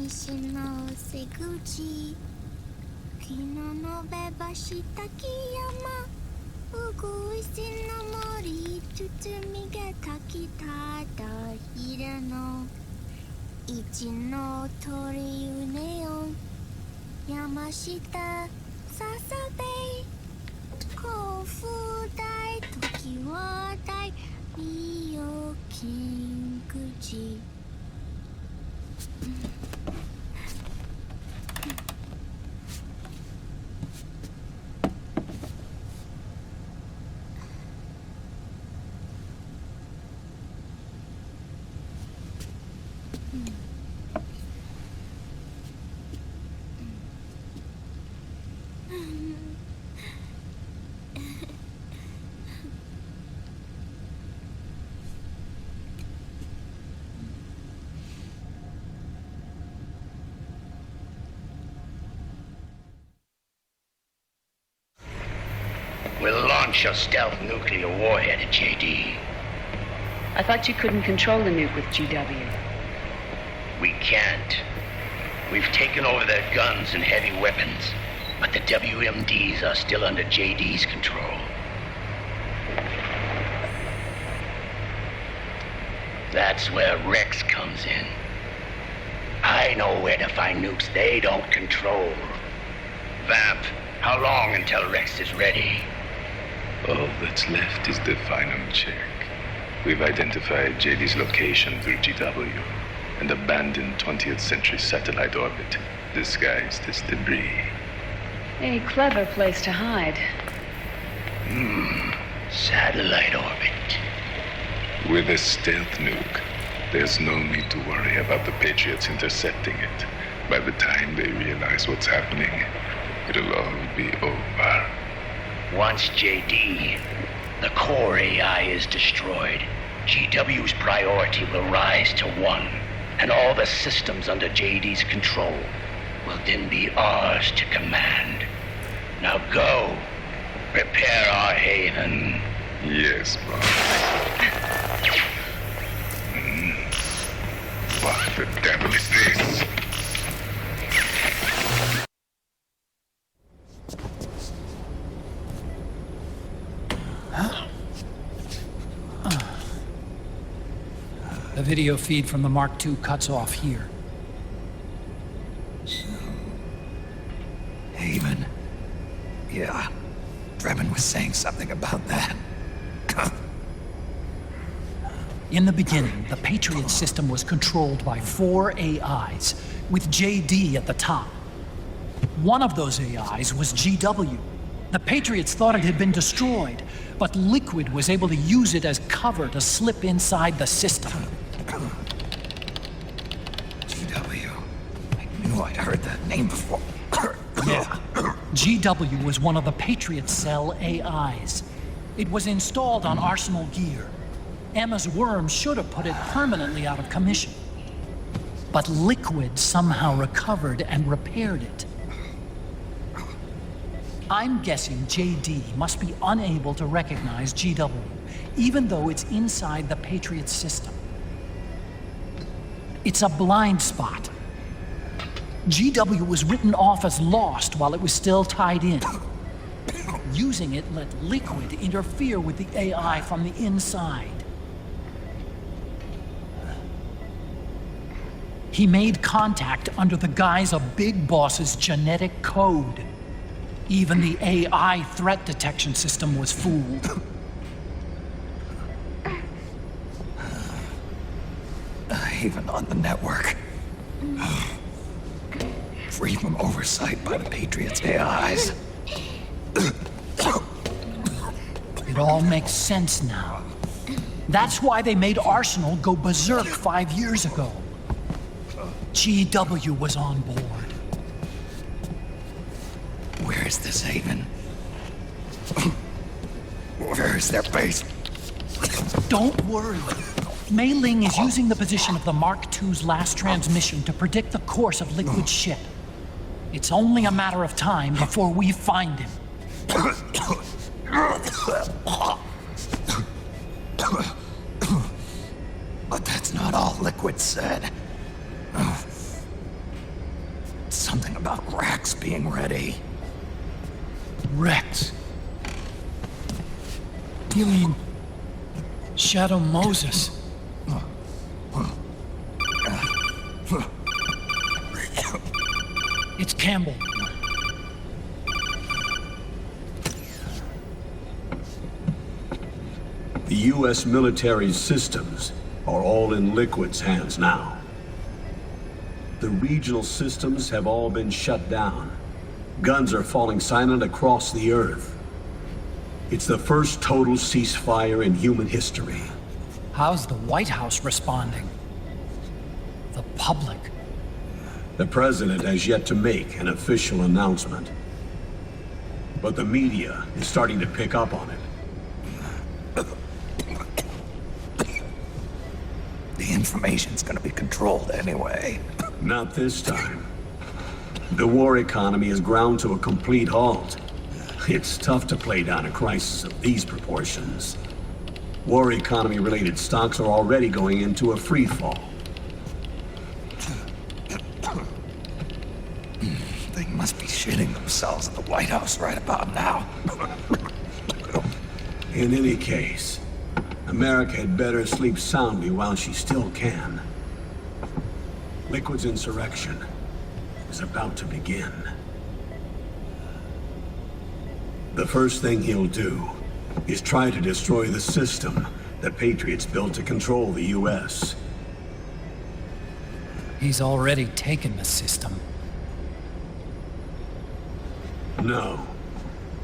西の瀬口昨日のべばした木山うぐいすの森包みが炊きただひれの一の鳥うねよ山下ささべ甲府大時は大美容金口We'll launch a stealth nuclear warhead at JD. I thought you couldn't control the nuke with GW. We can't. We've taken over their guns and heavy weapons, but the WMDs are still under JD's control. That's where Rex comes in. I know where to find nukes they don't control. Vamp, how long until Rex is ready? All that's left is the final check. We've identified JD's location through GW, an abandoned 20th century satellite orbit disguised as debris. A clever place to hide. Satellite orbit. With a stealth nuke, there's no need to worry about the Patriots intercepting it. By the time they realize what's happening, it'll all be over. Once JD, the core AI is destroyed, GW's priority will rise to 1, and all the systems under JD's control will then be ours to command. Now go, prepare our haven. Yes, boss. What the devil is this? The video feed from the Mark II cuts off here. Haven. Yeah. Drebin was saying something about that. In the beginning, the Patriot system was controlled by 4 AIs, with JD at the top. One of those AIs was GW. The Patriots thought it had been destroyed, but Liquid was able to use it as cover to slip inside the system. GW. I knew I'd heard that name before. Yeah. GW was one of the Patriot Cell AIs. It was installed on Arsenal gear. Emma's worm should have put it permanently out of commission. But Liquid somehow recovered and repaired it. I'm guessing JD must be unable to recognize GW, even though it's inside the Patriot system. It's a blind spot. GW was written off as lost while it was still tied in. Using it let Liquid interfere with the AI from the inside. He made contact under the guise of Big Boss's genetic code. Even the AI threat detection system was fooled. Haven on the network. Free from oversight by the Patriots' AIs. It all makes sense now. That's why they made Arsenal go berserk 5 years ago. GW was on board. Where is this Haven? Where is their base? Don't worry. Mei Ling is using the position of the Mark II's last transmission to predict the course of Liquid's ship. It's only a matter of time before we find him. But that's not all Liquid said. Rex being ready. Rex. You mean Shadow Moses? It's Campbell. The U.S. military's systems are all in Liquid's hands now. The regional systems have all been shut down. Guns are falling silent across the Earth. It's the first total ceasefire in human history. How's the White House responding? The public? The president has yet to make an official announcement. But the media is starting to pick up on it. The information's gonna be controlled anyway. Not this time. The war economy is ground to a complete halt. It's tough to play down a crisis of these proportions. War economy-related stocks are already going into a free fall. They must be shitting themselves at the White House right about now. In any case, America had better sleep soundly while she still can. Liquid's insurrection is about to begin. The first thing he'll do is try to destroy the system that Patriots built to control the U.S. He's already taken the system. No.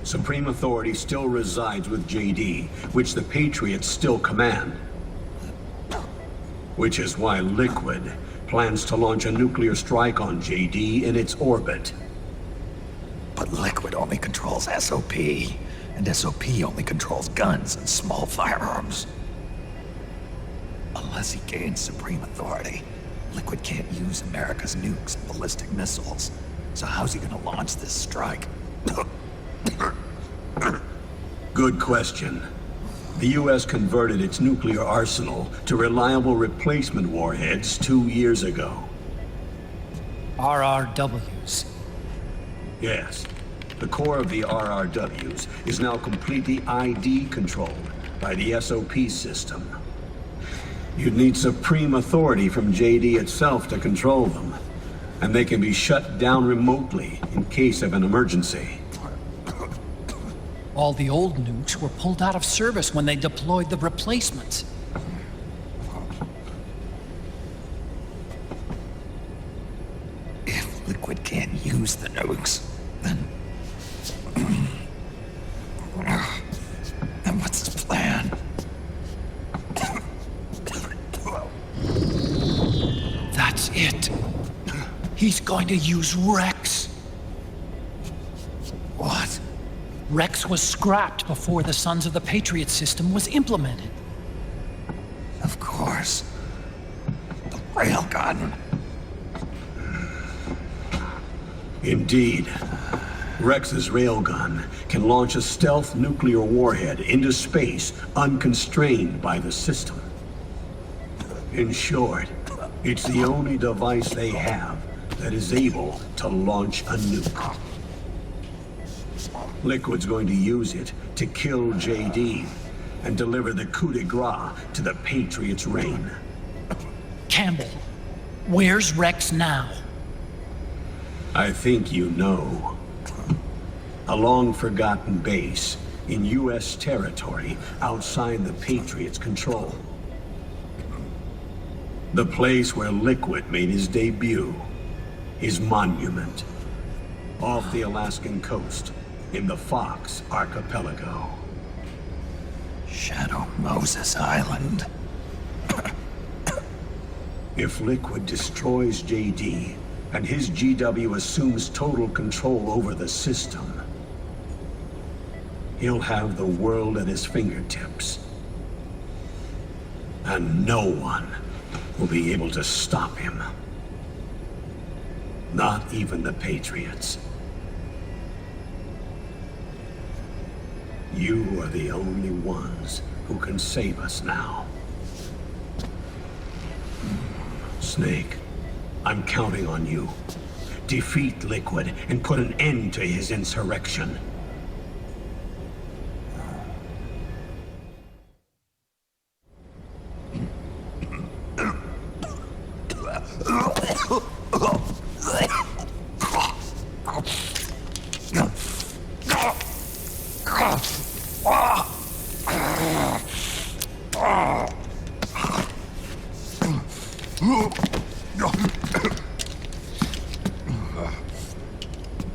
Supreme authority still resides with JD, which the Patriots still command. Which is why Liquid plans to launch a nuclear strike on JD in its orbit. But Liquid only controls SOP, and SOP only controls guns and small firearms. Unless he gains supreme authority, Liquid can't use America's nukes and ballistic missiles. So how's he gonna launch this strike? Good question. The U.S. converted its nuclear arsenal to reliable replacement warheads 2 years ago. RRWs. Yes. The core of the RRWs is now completely ID controlled by the SOP system. You'd need supreme authority from JD itself to control them, and they can be shut down remotely in case of an emergency. All the old nukes were pulled out of service when they deployed the replacements. If Liquid can't use the nukes, then what's his plan? That's it. He's going to use Rex. What? Rex was scrapped before the Sons of the Patriot system was implemented. Of course. The railgun. Indeed. Rex's railgun can launch a stealth nuclear warhead into space unconstrained by the system. In short, it's the only device they have that is able to launch a nuke. Liquid's going to use it to kill JD and deliver the coup de grace to the Patriots' reign. Campbell, where's Rex now? I think you know. A long-forgotten base in U.S. territory outside the Patriots' control. The place where Liquid made his debut, his monument, off the Alaskan coast in the Fox Archipelago. Shadow Moses Island. If Liquid destroys JD and his GW assumes total control over the system, he'll have the world at his fingertips. And no one will be able to stop him. Not even the Patriots. You are the only ones who can save us now. Snake, I'm counting on you. defeat Liquid and put an end to his insurrection.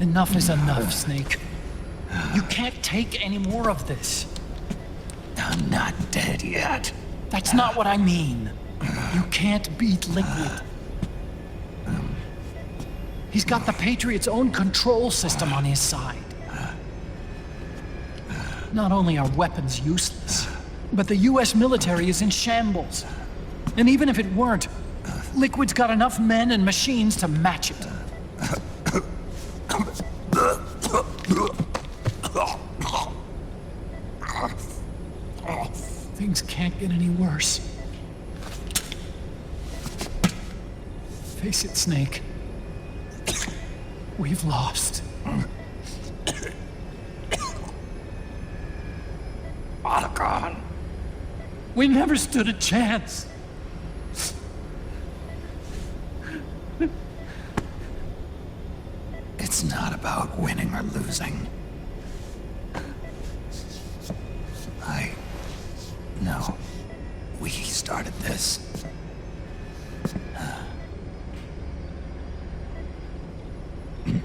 Enough is enough, Snake. You can't take any more of this. I'm not dead yet. That's not what I mean. You can't beat Liquid. He's got the Patriots' own control system on his side. Not only are weapons useless, but the US military is in shambles. And even if it weren't, Liquid's got enough men and machines to match it. Things can't get any worse. Face it, Snake. We've lost. Otacon. We never stood a chance. It's not about winning or losing. No. We started this. And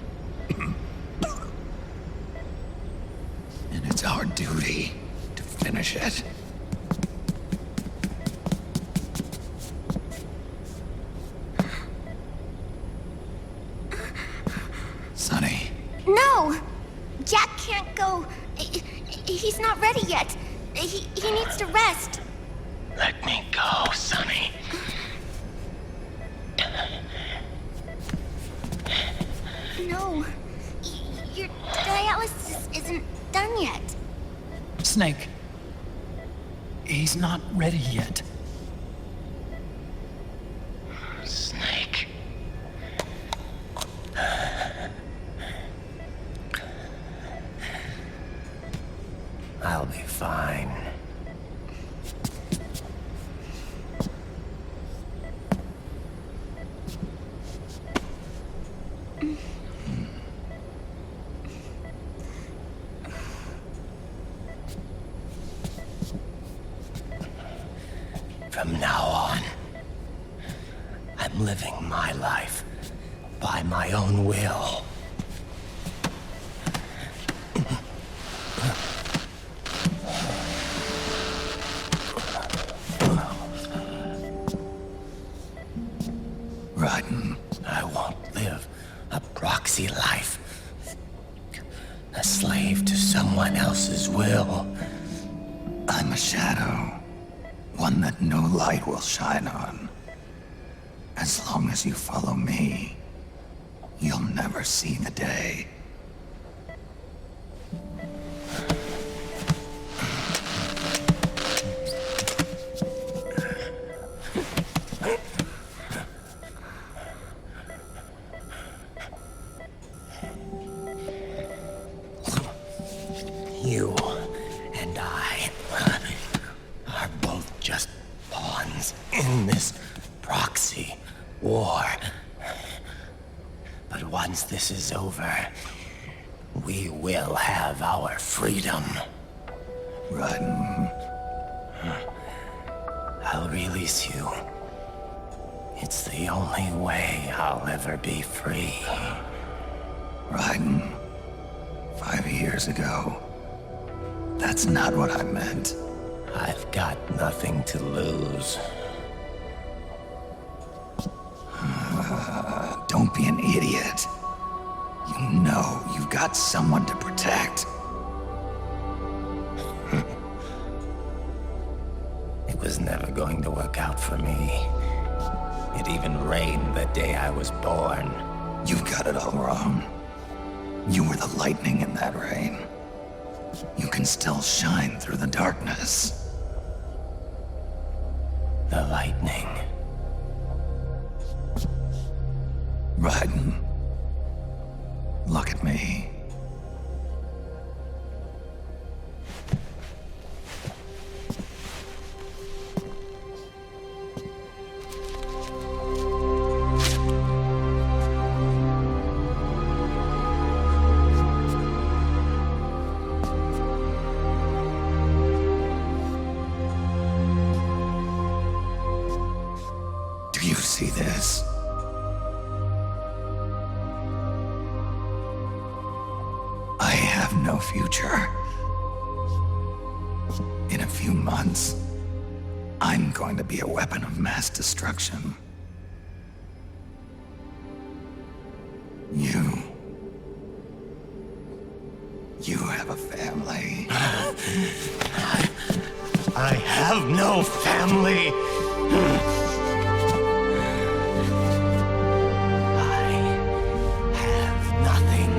it's our duty to finish it. Sonny. No! Jack can't go. He's not ready yet. He needs to rest. Let me go, Sonny. No. Your dialysis isn't done yet. Snake. He's not ready yet. Snake. I'll be fine. From now on, I'm living my life by my own will. Raiden. I won't live a proxy life. A slave to someone else's will. I'm a shadow. One that no light will shine on. As long as you follow me, you'll never see the day. You and I are both just pawns in this proxy war. But once this is over, we will have our freedom. Raiden. I'll release you. It's the only way I'll ever be free. Raiden. 5 years ago. That's not what I meant. I've got nothing to lose. Don't be an idiot. You know you've got someone to protect. It was never going to work out for me. It even rained the day I was born. You've got it all wrong. You were the lightning in that rain. You can still shine through the darkness. The lightning. Raiden, Look at me. Do you see this? I have no future. In a few months, I'm going to be a weapon of mass destruction. You have a family. I have no family. I have nothing.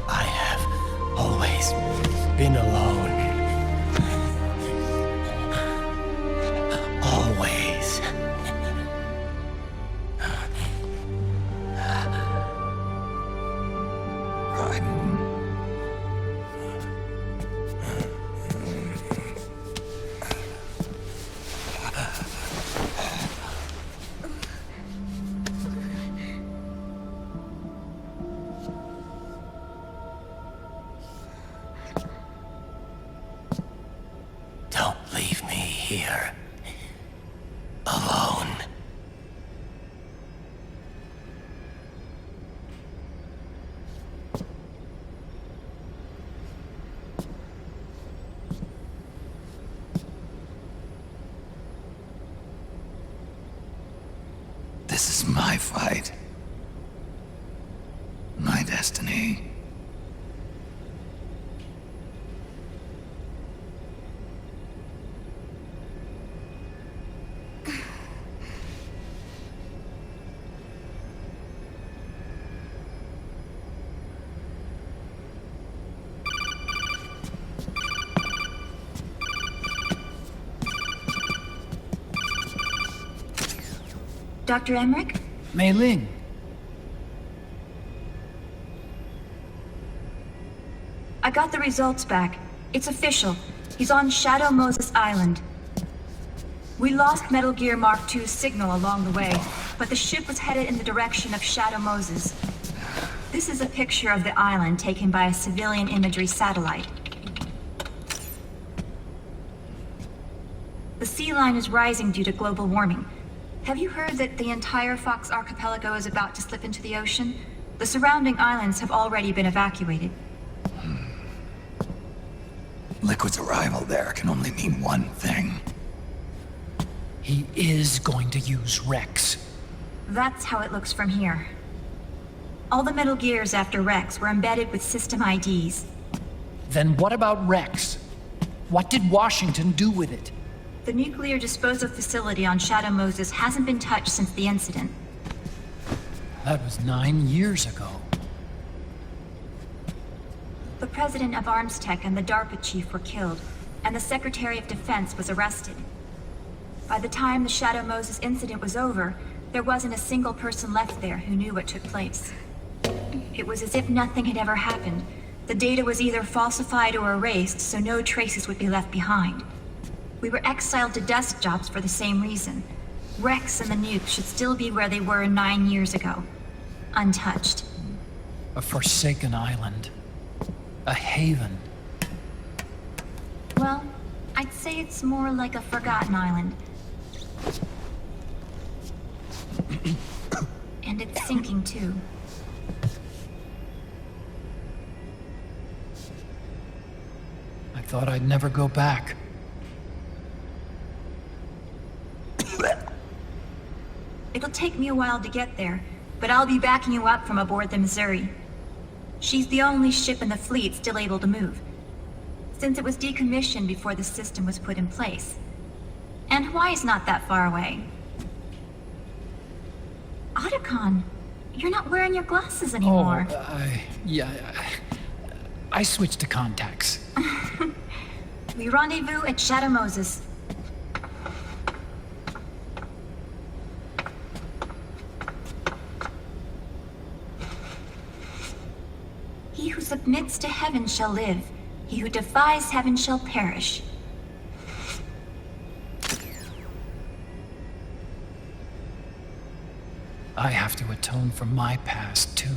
I have always been alone. Always. Don't leave me here. Alone. This is my fight. My destiny. Dr. Emmerich? Mei Ling. I got the results back. It's official. He's on Shadow Moses Island. We lost Metal Gear Mark II's signal along the way, but the ship was headed in the direction of Shadow Moses. This is a picture of the island taken by a civilian imagery satellite. The sea line is rising due to global warming. Have you heard that the entire Fox Archipelago is about to slip into the ocean? The surrounding islands have already been evacuated. Liquid's arrival there can only mean one thing. He is going to use Rex. That's how it looks from here. All the Metal Gears after Rex were embedded with system IDs. Then what about Rex? What did Washington do with it? The nuclear disposal facility on Shadow Moses hasn't been touched since the incident. That was 9 years ago. The president of Armstech and the DARPA chief were killed, and the Secretary of Defense was arrested. By the time the Shadow Moses incident was over, there wasn't a single person left there who knew what took place. It was as if nothing had ever happened. The data was either falsified or erased, so no traces would be left behind. We were exiled to desk jobs for the same reason. Rex and the nuke should still be where they were 9 years ago. Untouched. A forsaken island. A haven. Well, I'd say it's more like a forgotten island. And it's sinking too. I thought I'd never go back. It'll take me a while to get there, but I'll be backing you up from aboard the Missouri. She's the only ship in the fleet still able to move, since it was decommissioned before the system was put in place. And Hawaii's not that far away. Otacon, you're not wearing your glasses anymore. Yeah, I switched to contacts. We rendezvous at Shadow Moses. He who submits to heaven shall live. He who defies heaven shall perish. I have to atone for my past, too.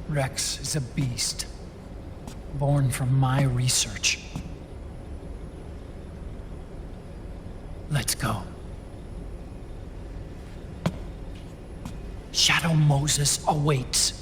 Rex is a beast, born from my research. Let's go. Shadow Moses awaits.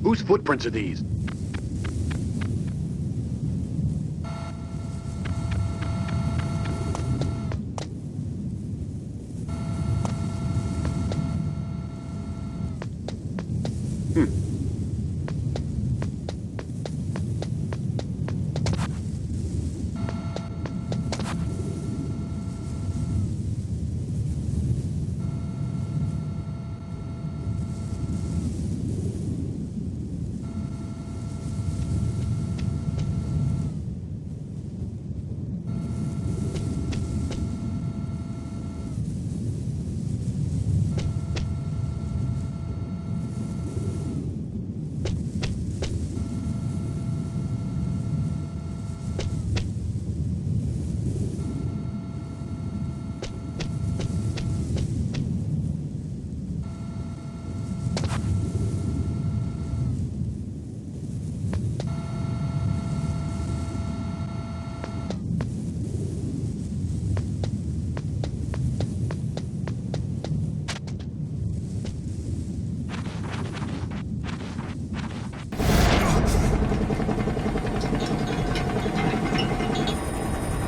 Whose footprints are these?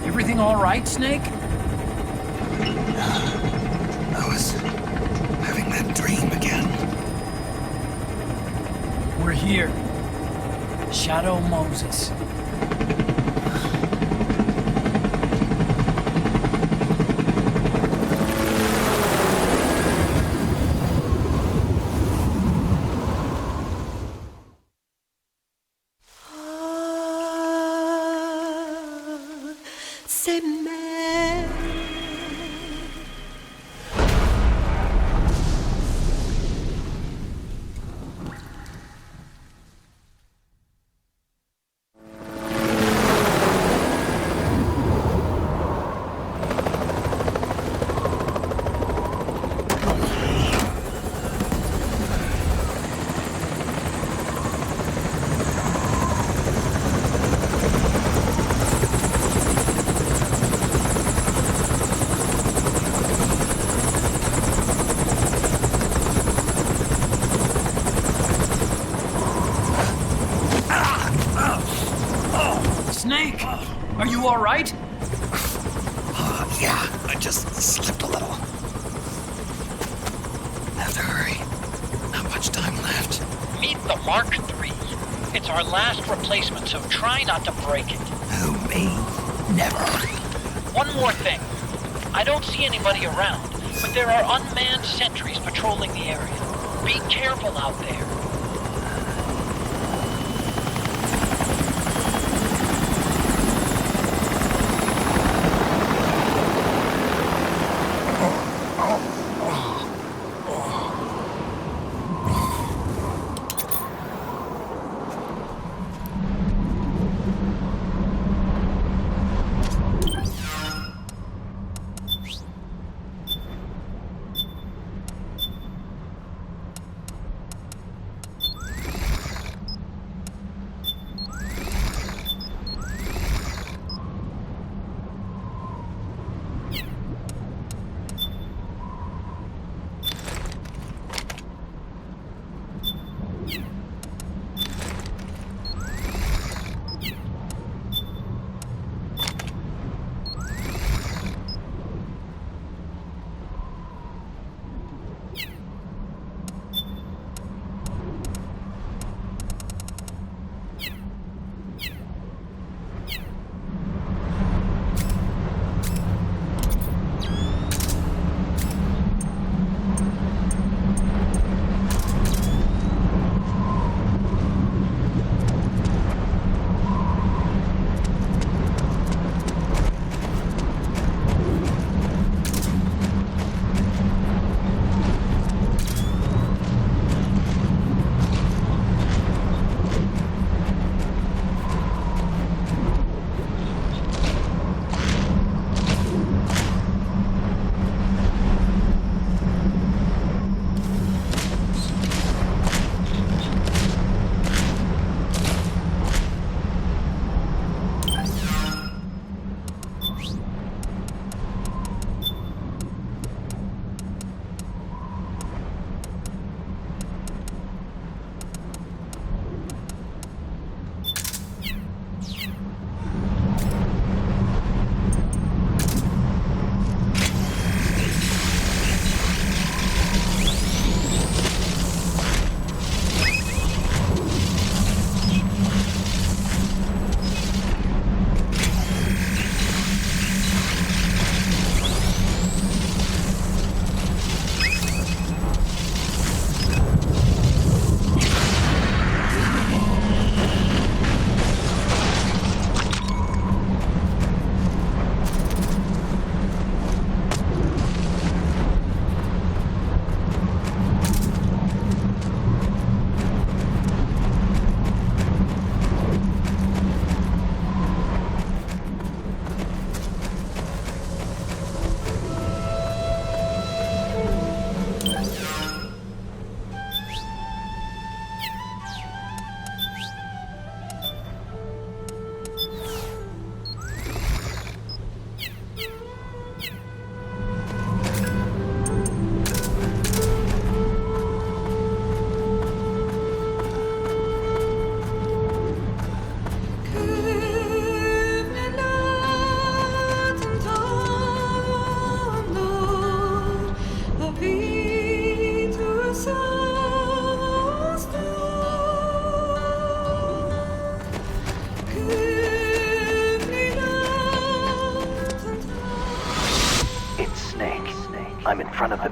Everything all right, Snake? I was having that dream again. We're here. Shadow Moses. Snake, are you all right? Yeah, I just slipped a little. Have to hurry. Not much time left. Meet the Mark III. It's our last replacement, so try not to break it. Who, me? Never. One more thing. I don't see anybody around, but there are unmanned sentries patrolling the area. Be careful out there.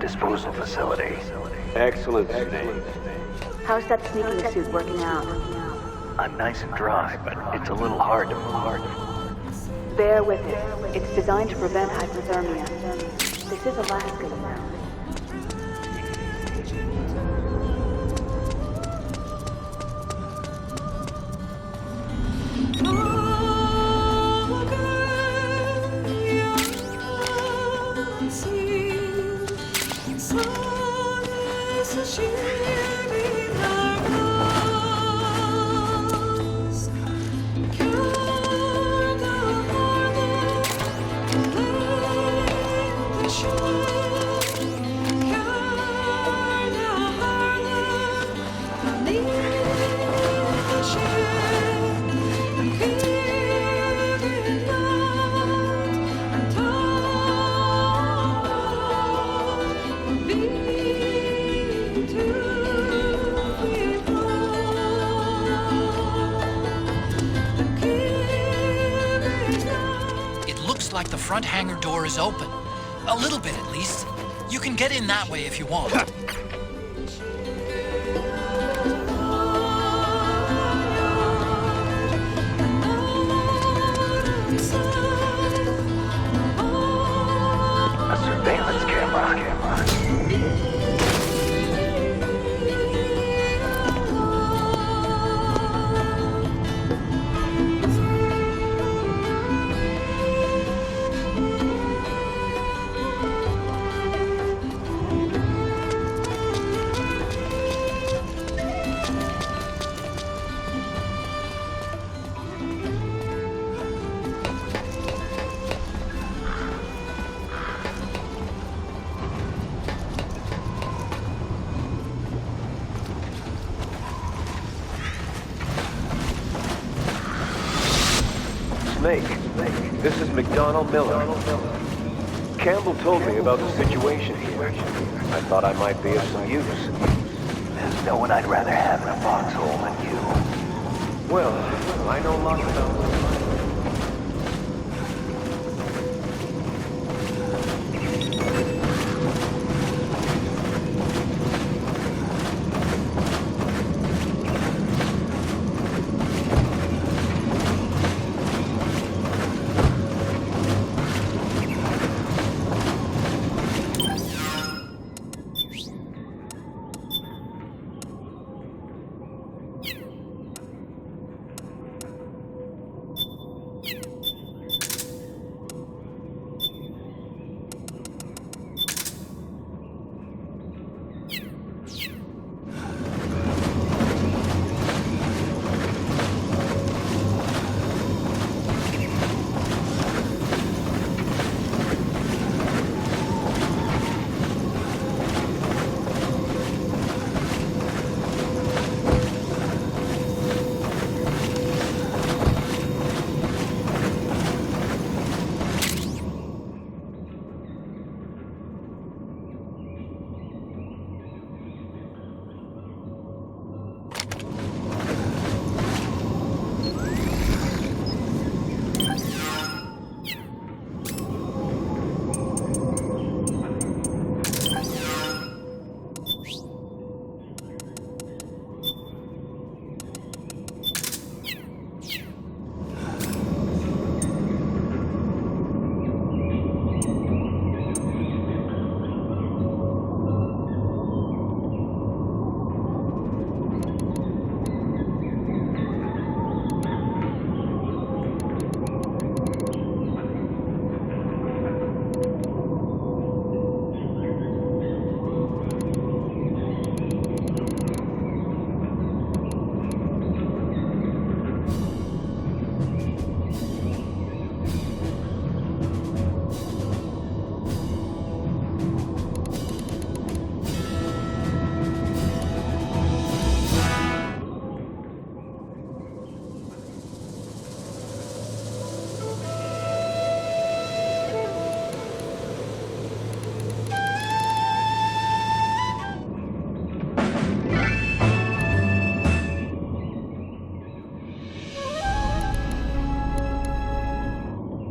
disposal facility. Excellent, Snake. How's that sneaking suit working out? I'm nice and dry, but it's a little hard to move. Bear with it. It's designed to prevent hypothermia. This is Alaska now. Like the front hangar door is open. A little bit, at least. You can get in that way if you want. A surveillance camera. Snake, this is McDonald Miller. Campbell told me about the situation here. I thought I might be of some use. There's no one I'd rather have in a foxhole than you. Well, I know lots about this.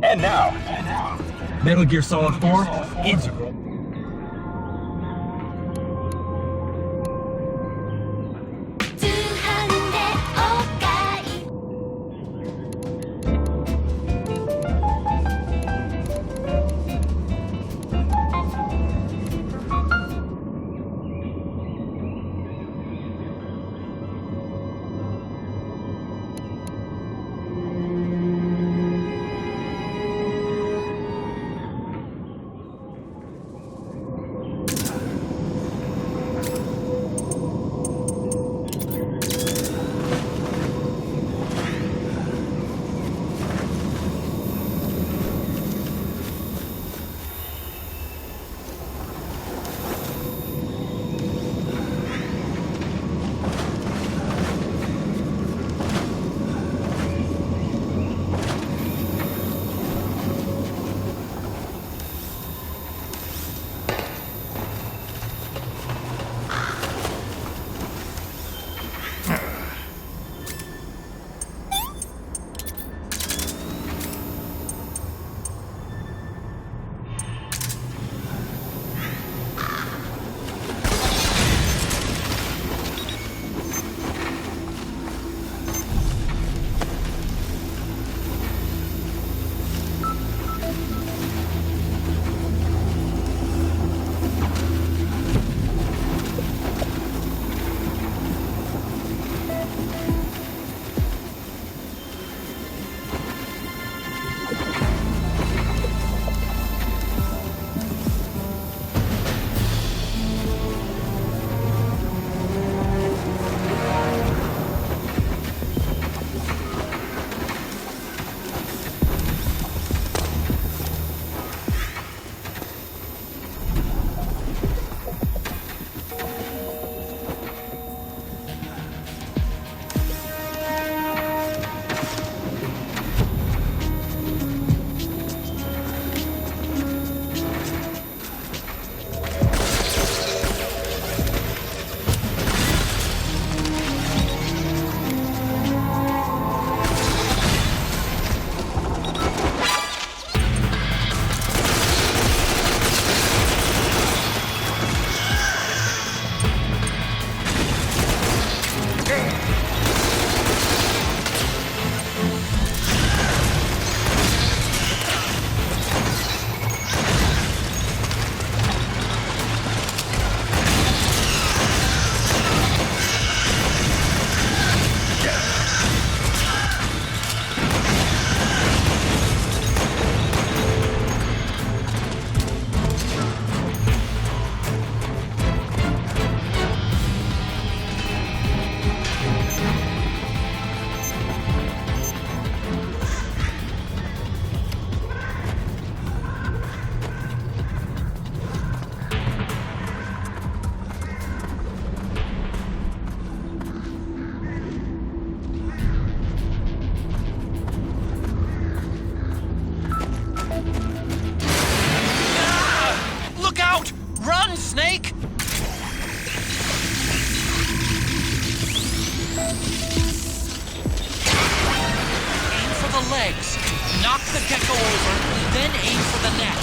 And now, Metal Gear Solid 4 Integral. legs. Knock the gecko over, then aim for the neck.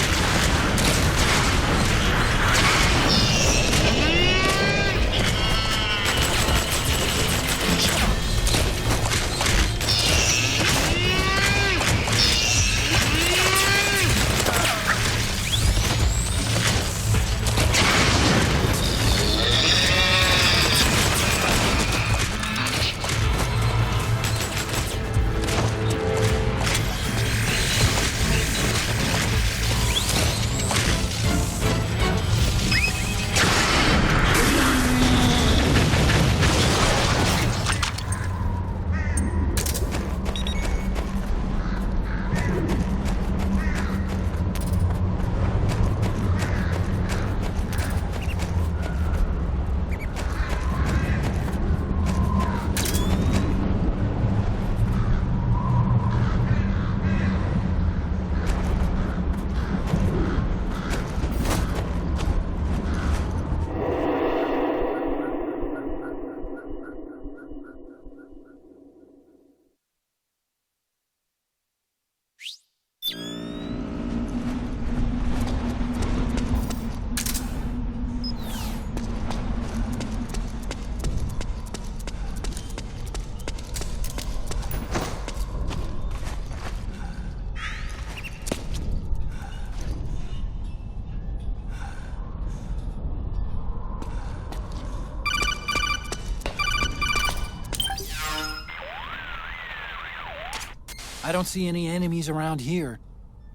I don't see any enemies around here.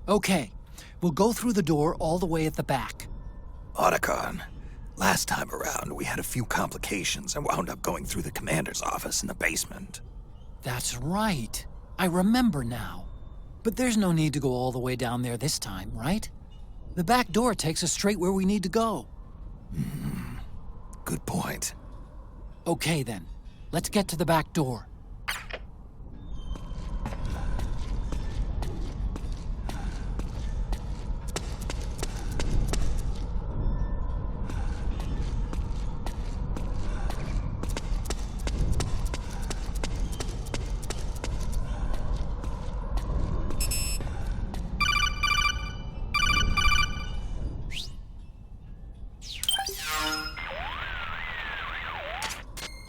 Okay, we'll go through the door all the way at the back. Otacon, last time around we had a few complications and wound up going through the commander's office in the basement. That's right. I remember now. But there's no need to go all the way down there this time, right? The back door takes us straight where we need to go. Good point. Okay then, let's get to the back door.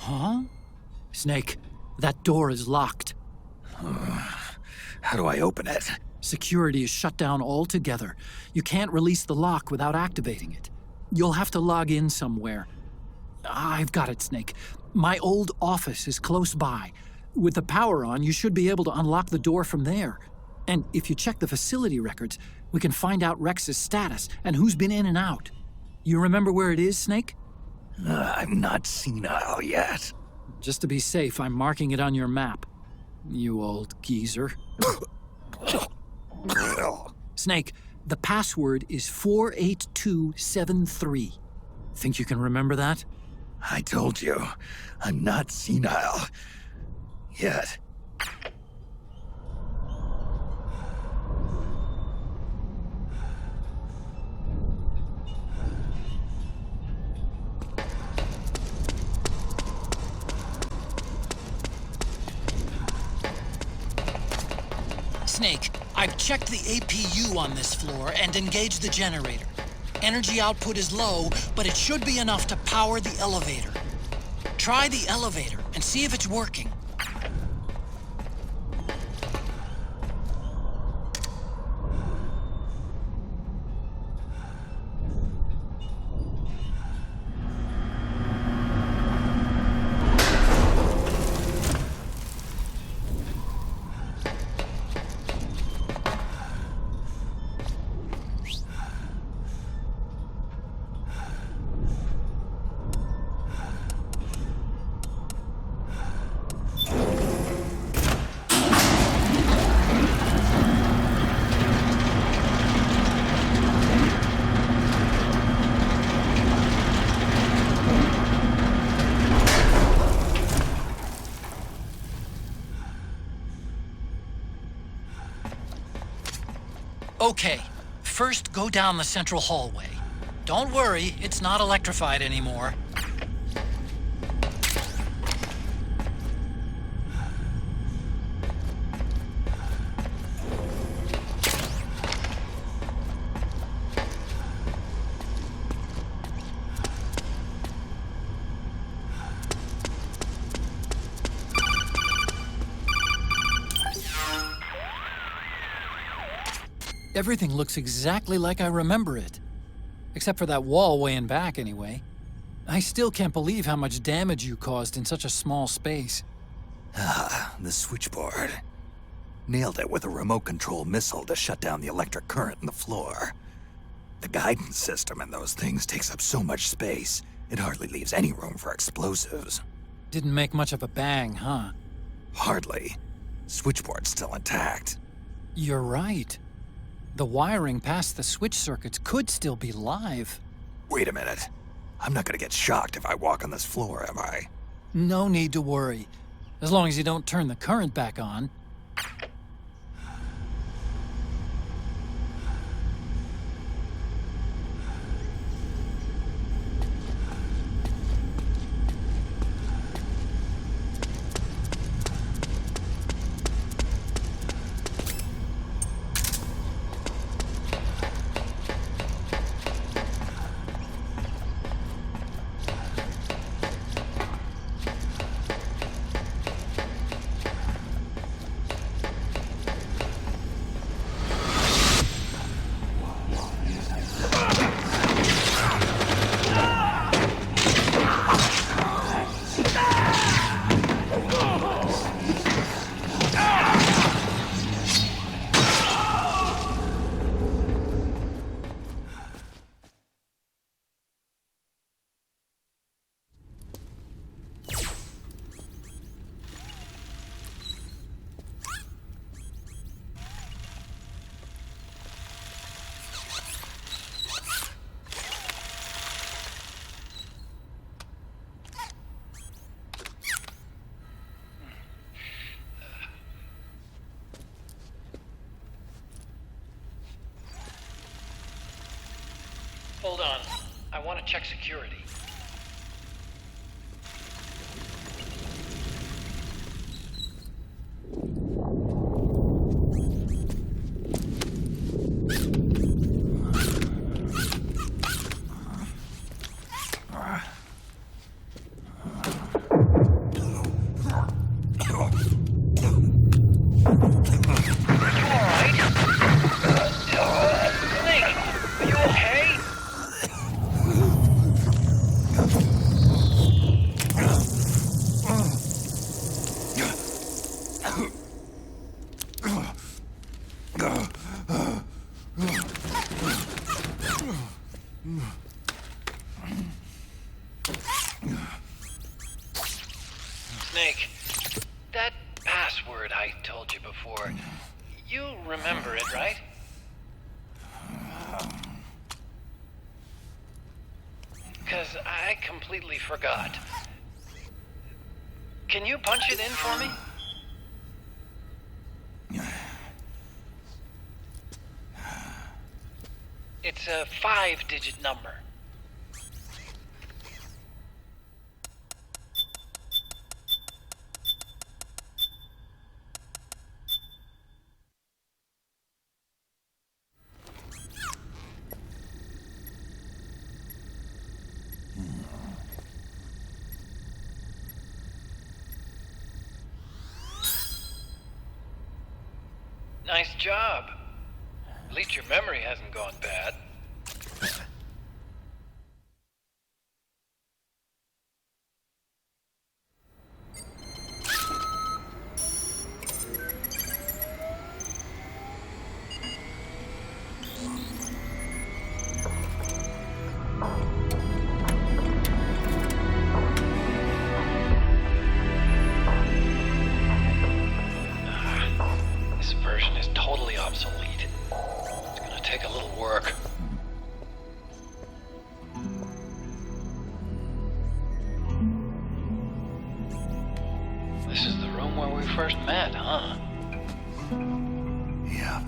Huh? Snake, that door is locked. How do I open it? Security is shut down altogether. You can't release the lock without activating it. You'll have to log in somewhere. I've got it, Snake. My old office is close by. With the power on, you should be able to unlock the door from there. And if you check the facility records, we can find out Rex's status and who's been in and out. You remember where it is, Snake? I'm not senile yet. Just to be safe, I'm marking it on your map. You old geezer. Snake, the password is 48273. Think you can remember that? I told you, I'm not senile yet. Snake, I've checked the APU on this floor and engaged the generator. Energy output is low, but it should be enough to power the elevator. Try the elevator and see if it's working. Okay, first go down the central hallway. Don't worry, it's not electrified anymore. Everything looks exactly like I remember it. Except for that wall way in back, anyway. I still can't believe how much damage you caused in such a small space. Ah, the switchboard. Nailed it with a remote-control missile to shut down the electric current in the floor. The guidance system in those things takes up so much space, it hardly leaves any room for explosives. Didn't make much of a bang, huh? Hardly. Switchboard's still intact. You're right. The wiring past the switch circuits could still be live. Wait a minute. I'm not gonna get shocked if I walk on this floor, am I? No need to worry. As long as you don't turn the current back on. Hold on. I want to check security. Snake, that password I told you before, you remember it, right? Because I completely forgot. Can you punch it in for me? It's a 5-digit number. Nice job. At least your memory hasn't gone bad. This version is totally obsolete. It's gonna take a little work. This is the room where we first met, huh? Yep.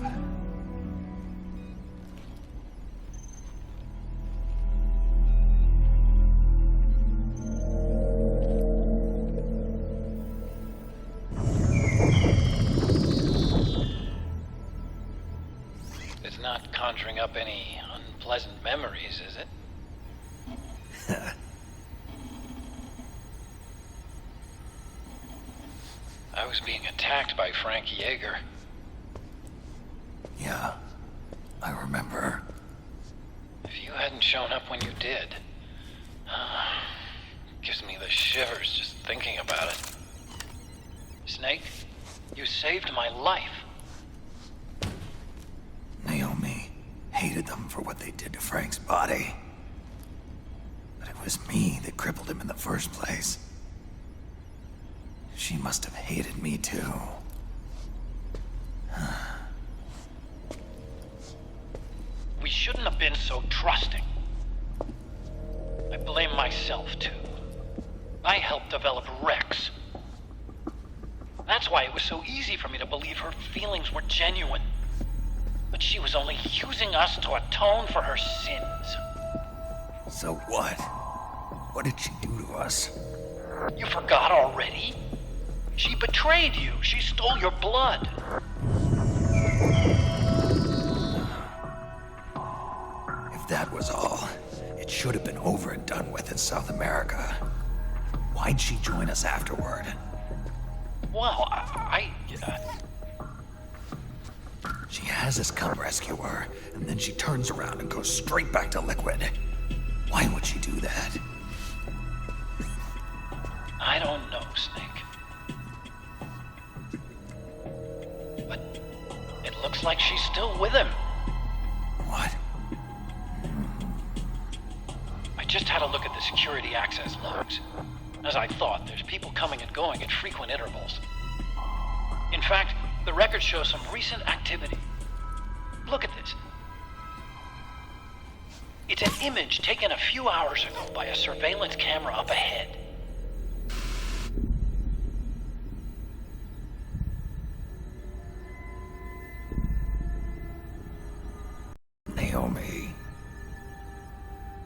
It's not conjuring up any unpleasant memories, is it? I was being attacked by Frank Yeager. Yeah. I remember. If you hadn't shown up when you did... gives me the shivers just thinking about it. Snake, you saved my life. Naomi hated them for what they did to Frank's body. But it was me that crippled him in the first place. She must have hated me too. We shouldn't have been so trusting. I blame myself too. I helped develop Rex. That's why it was so easy for me to believe her feelings were genuine. But she was only using us to atone for her sins. So what? What did she do to us? You forgot already? She betrayed you. She stole your blood. If that was all, it should have been over and done with in South America. Why'd she join us afterward? Well, She has us come rescue her, and then she turns around and goes straight back to Liquid. Why would she do that? I don't know, Snake. But it looks like she's still with him. What? I just had a look at the security access logs. As I thought, there's people coming and going at frequent intervals. In fact, the record shows some recent activity. Look at this. It's an image taken a few hours ago by a surveillance camera up ahead. Naomi.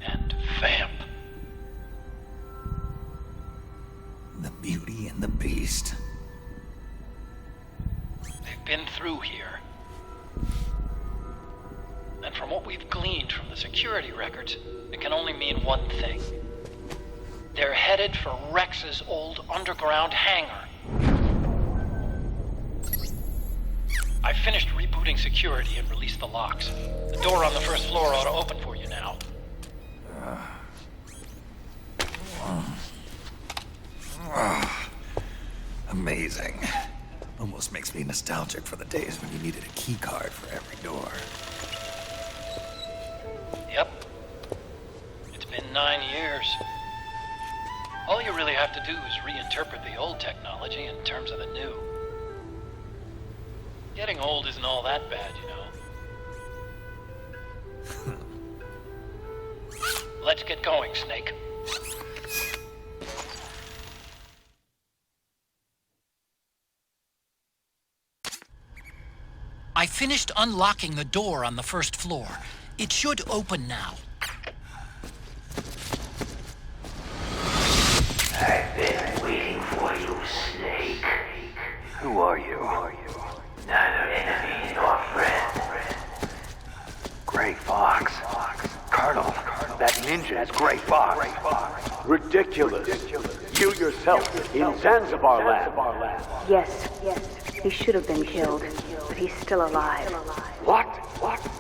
And Vamp. The Beauty and the Beast. They've been through here. And from what we've gleaned from the security records, it can only mean one thing. They're headed for Rex's old underground hangar. I finished rebooting security and released the locks. The door on the first floor ought to open for you now. Amazing. Almost makes me nostalgic for the days when you needed a key card for every door. Yep. It's been 9 years. All you really have to do is reinterpret the old technology in terms of the new. Getting old isn't all that bad, you know. Let's get going, Snake. I finished unlocking the door on the first floor. It should open now. I've been waiting for you, Snake. Who are you? Neither enemy nor friend. Gray Fox. Colonel, that ninja is Gray Fox. Ridiculous. You yourself in Zanzibar lab. Yes. He should have been killed, but he's still alive. What?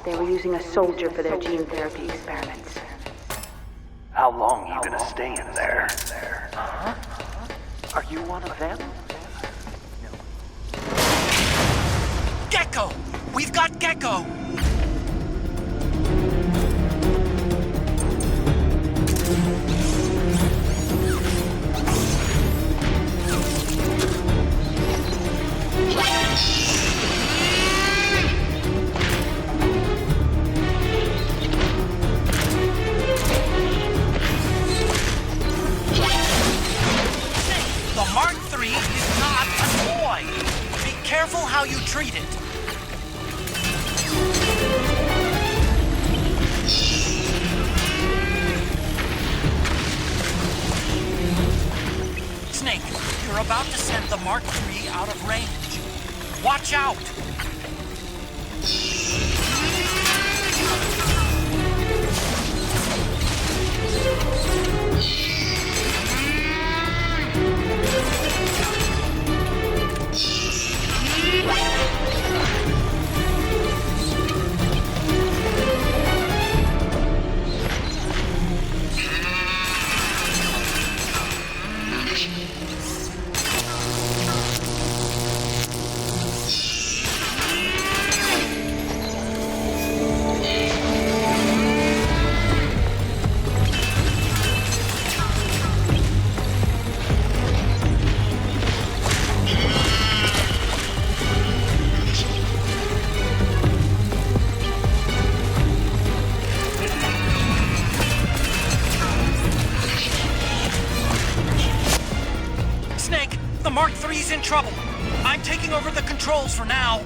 They were using a soldier for their gene therapy experiments. How long are you gonna stay in there? Huh? Are you one of them? Gecko! We've got Gecko! The Mark III is not a toy! Be careful how you treat it! Snake, you're about to send the Mark III out of range. Watch out! The Mark III's in trouble. I'm taking over the controls for now.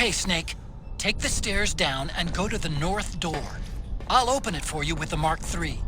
Okay, Snake. Take the stairs down and go to the north door. I'll open it for you with the Mark III.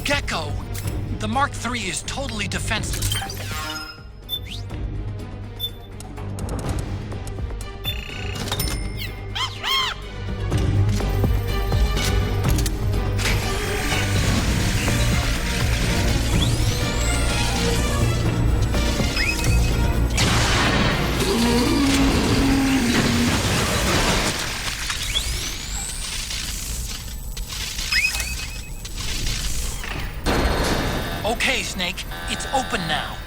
Gecko! The Mark III is totally defenseless. Okay, Snake, it's open now.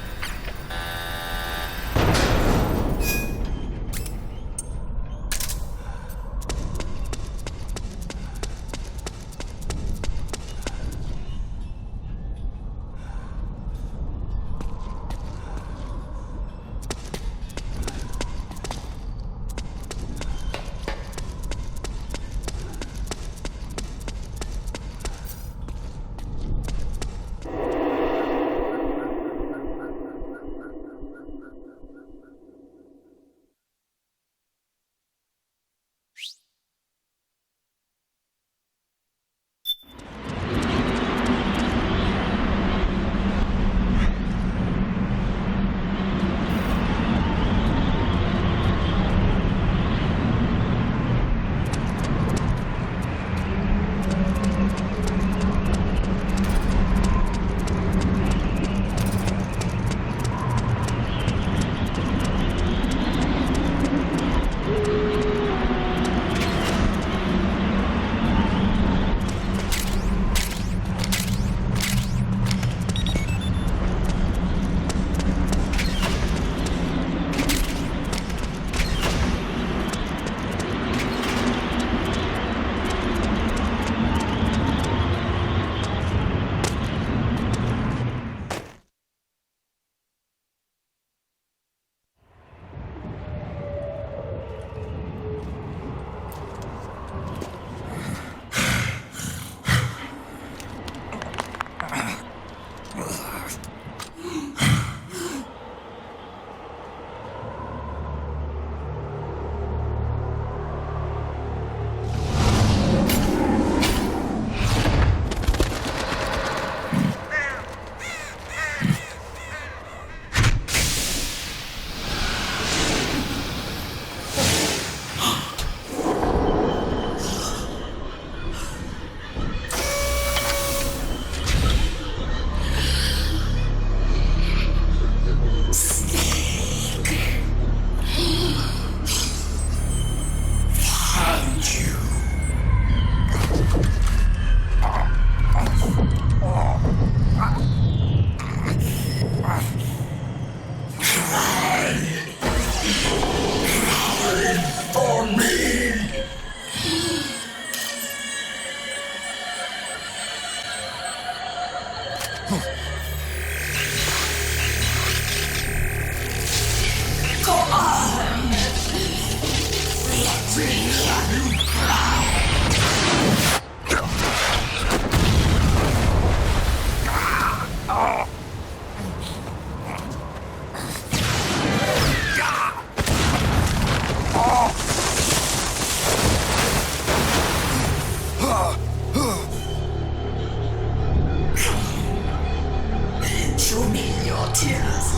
Show me your tears.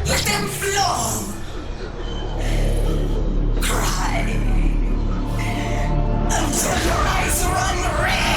Let them flow. Cry until your eyes run red.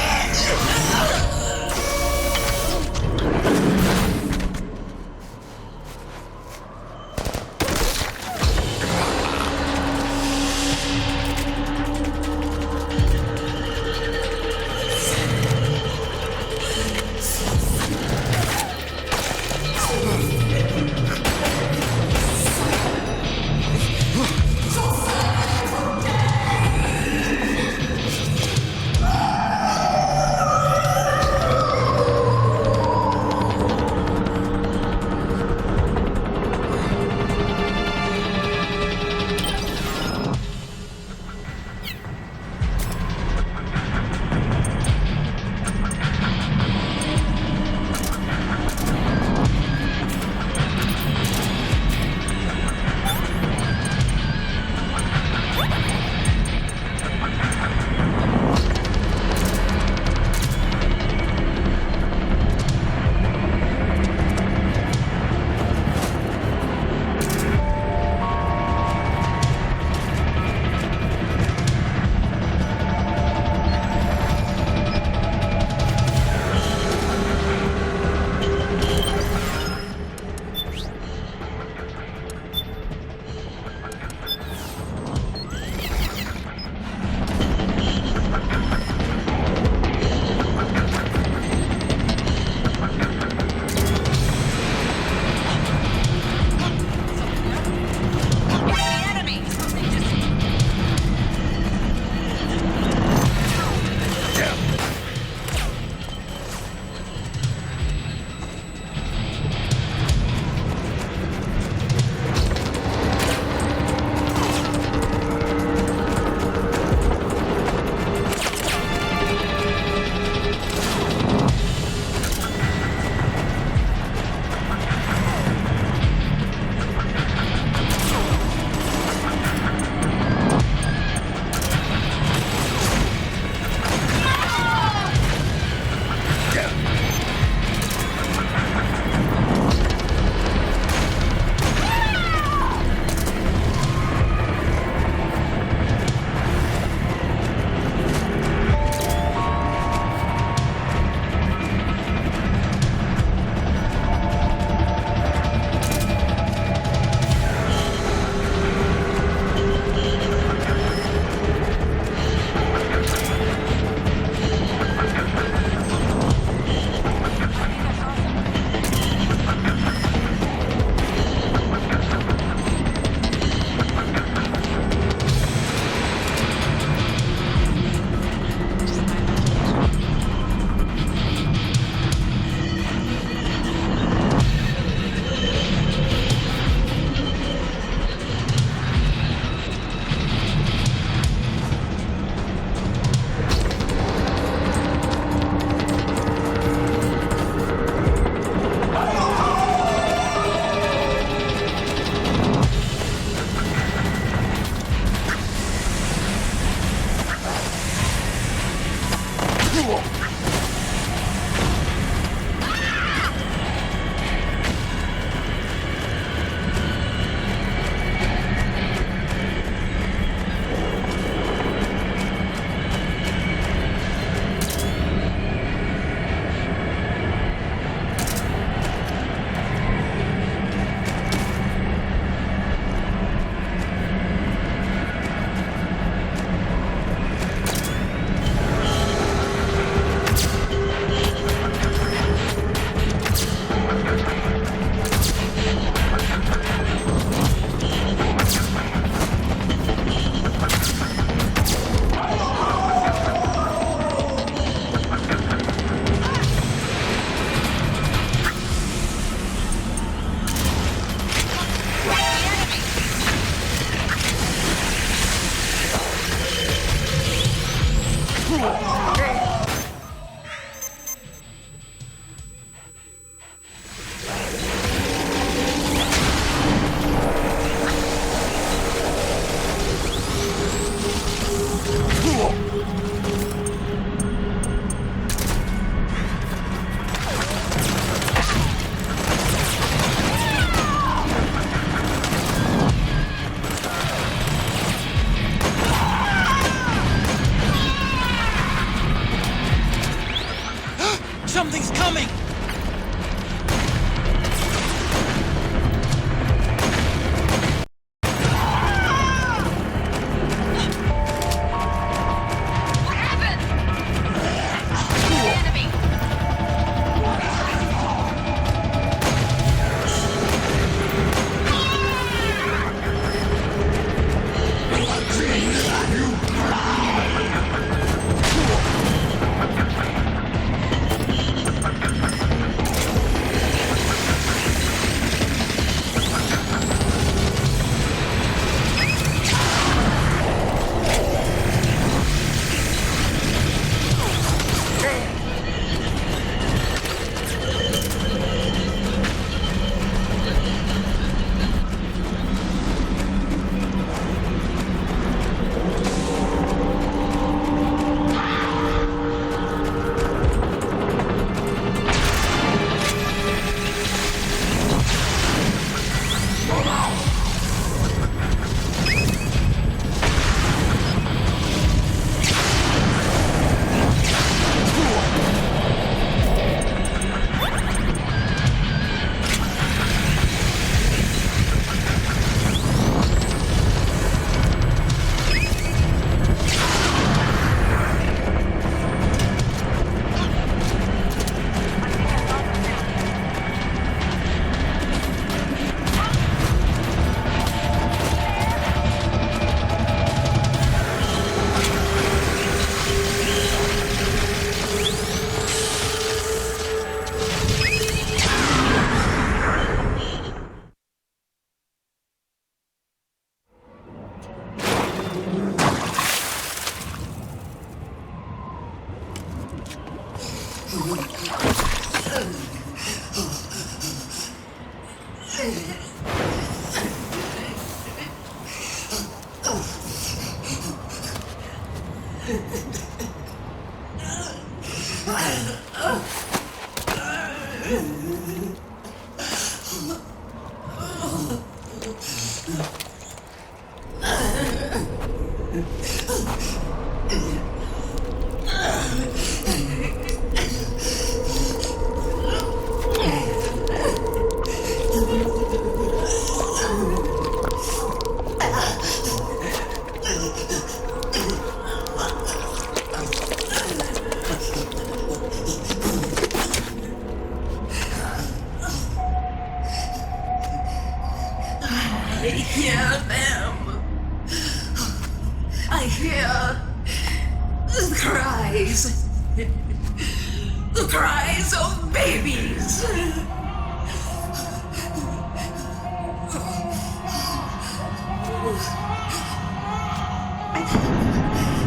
The cries of babies.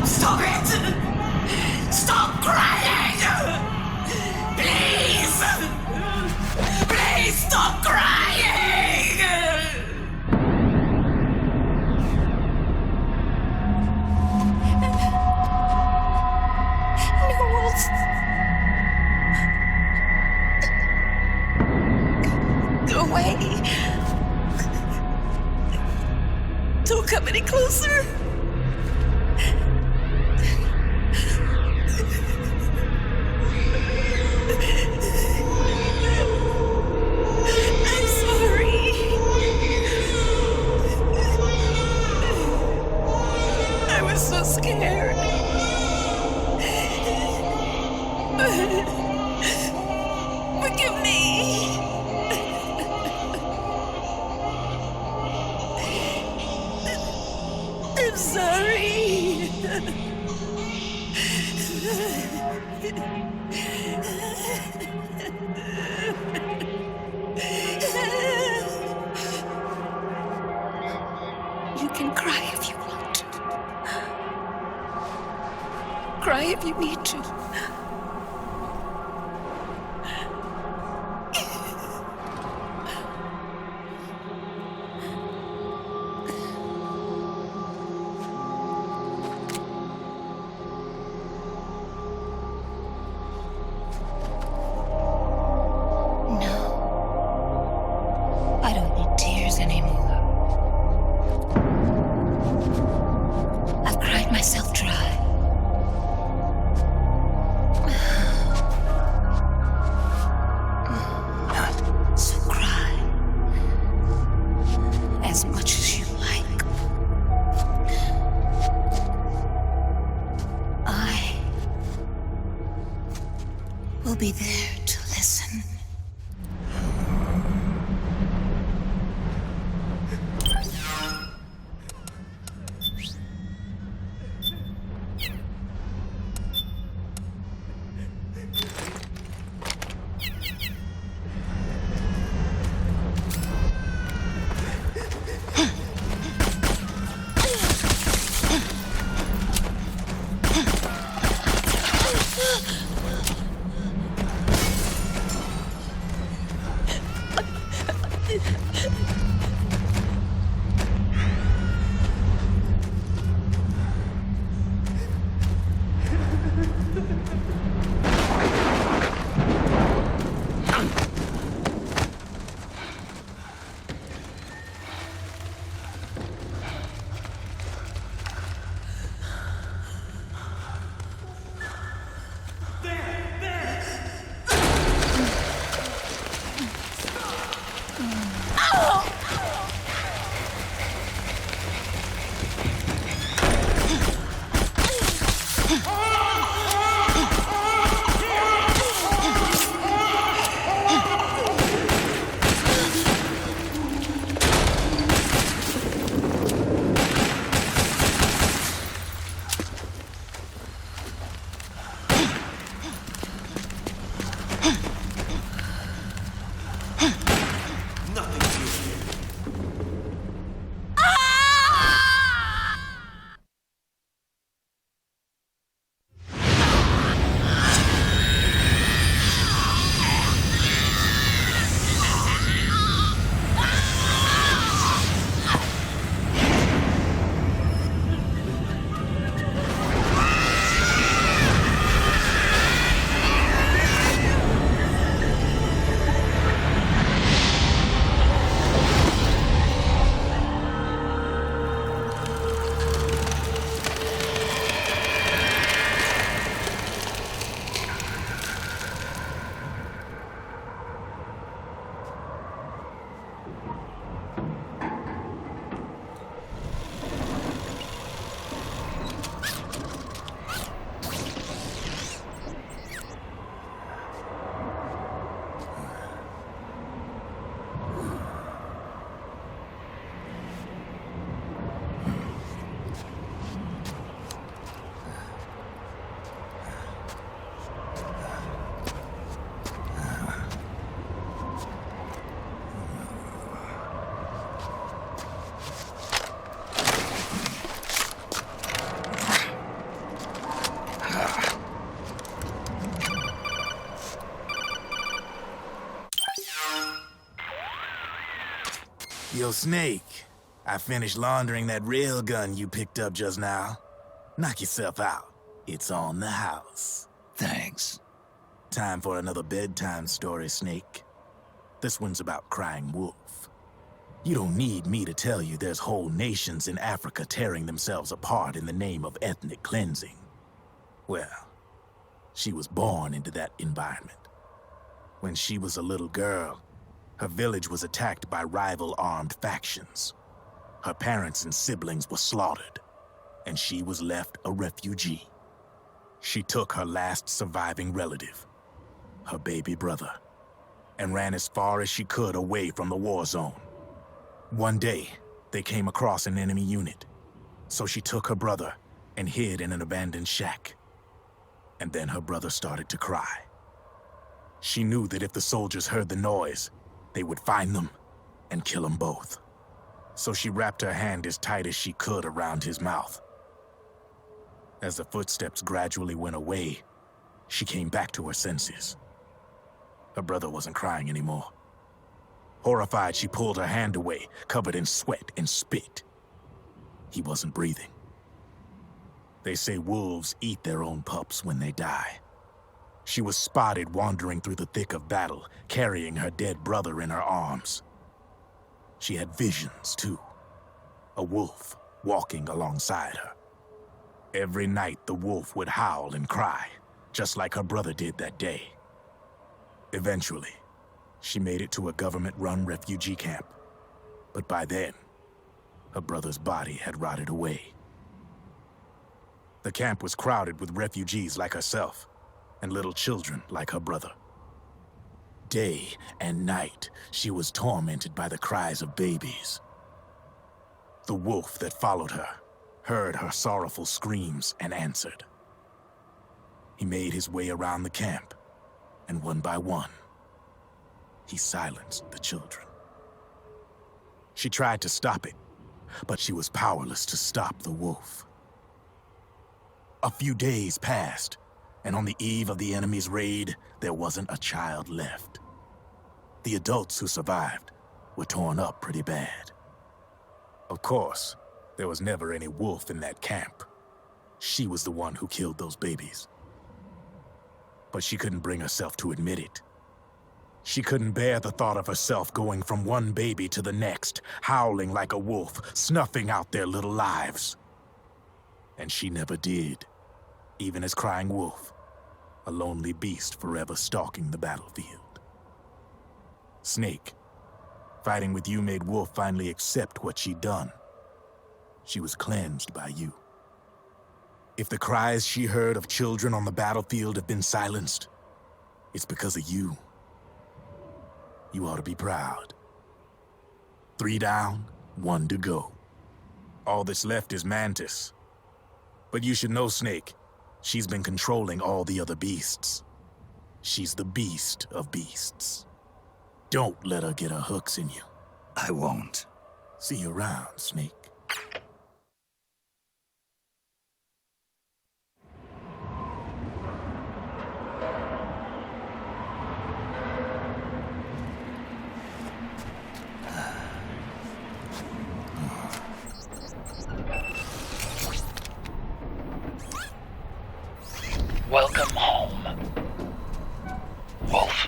Stop it! Stop crying! Please! Please stop crying! Go away. Don't come any closer. I'm sorry. I was so scared. Forgive me. I'm sorry. You can cry if you want to. Cry if you need to. I don't need tears anymore. I've cried myself dry. So cry as much as you like. I will be there to listen. Oh! Yo, Snake, I finished laundering that railgun you picked up just now. Knock yourself out. It's on the house. Thanks. Time for another bedtime story, Snake. This one's about crying wolf. You don't need me to tell you there's whole nations in Africa tearing themselves apart in the name of ethnic cleansing. Well, she was born into that environment. When she was a little girl, her village was attacked by rival armed factions. Her parents and siblings were slaughtered, and she was left a refugee. She took her last surviving relative, her baby brother, and ran as far as she could away from the war zone. One day, they came across an enemy unit, so she took her brother and hid in an abandoned shack. And then her brother started to cry. She knew that if the soldiers heard the noise, they would find them and kill them both. So she wrapped her hand as tight as she could around his mouth. As the footsteps gradually went away, she came back to her senses. Her brother wasn't crying anymore. Horrified, she pulled her hand away, covered in sweat and spit. He wasn't breathing. They say wolves eat their own pups when they die. She was spotted wandering through the thick of battle, carrying her dead brother in her arms. She had visions, too. A wolf walking alongside her. Every night, the wolf would howl and cry, just like her brother did that day. Eventually, she made it to a government-run refugee camp. But by then, her brother's body had rotted away. The camp was crowded with refugees like herself, and little children like her brother. Day and night, she was tormented by the cries of babies. The wolf that followed her heard her sorrowful screams and answered. He made his way around the camp, and one by one, he silenced the children. She tried to stop it, but she was powerless to stop the wolf. A few days passed, and on the eve of the enemy's raid, there wasn't a child left. The adults who survived were torn up pretty bad. Of course, there was never any wolf in that camp. She was the one who killed those babies. But she couldn't bring herself to admit it. She couldn't bear the thought of herself going from one baby to the next, howling like a wolf, snuffing out their little lives. And she never did, even as crying wolf, a lonely beast forever stalking the battlefield. Snake, fighting with you made Wolf finally accept what she'd done. She was cleansed by you. If the cries she heard of children on the battlefield have been silenced, it's because of you. You ought to be proud. 3 down, 1 to go. All that's left is Mantis. But you should know, Snake, she's been controlling all the other beasts. She's the beast of beasts. Don't let her get her hooks in you. I won't. See you around, Snake. Welcome home, Wolf.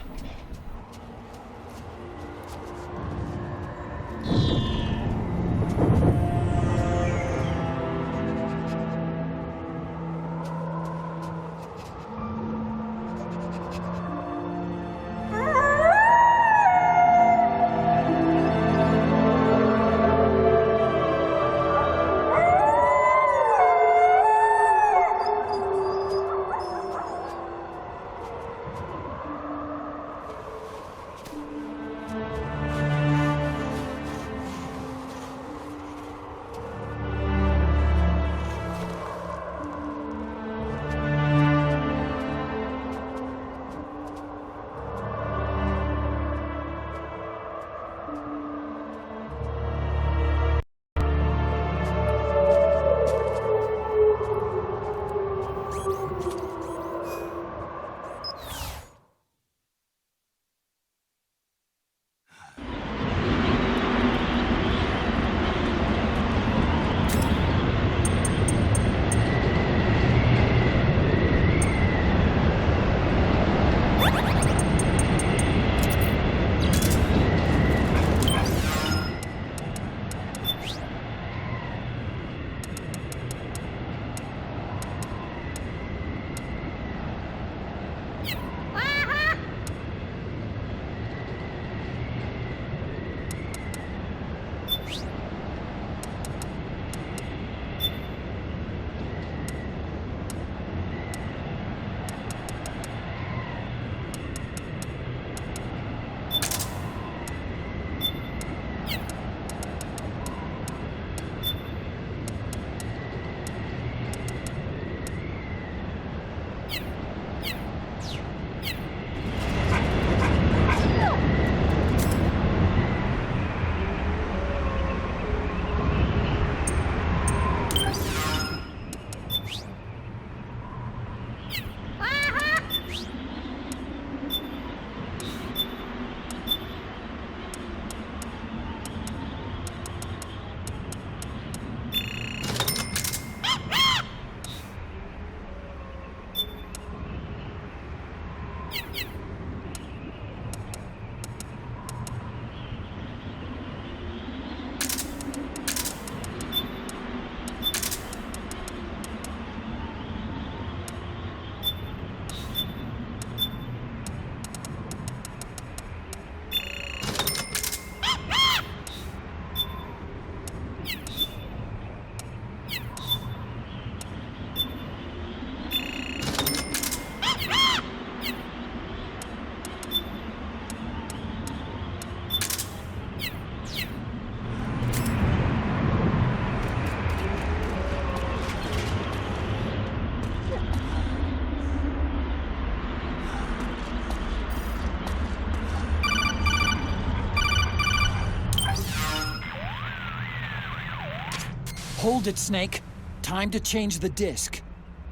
Hold it, Snake. Time to change the disc.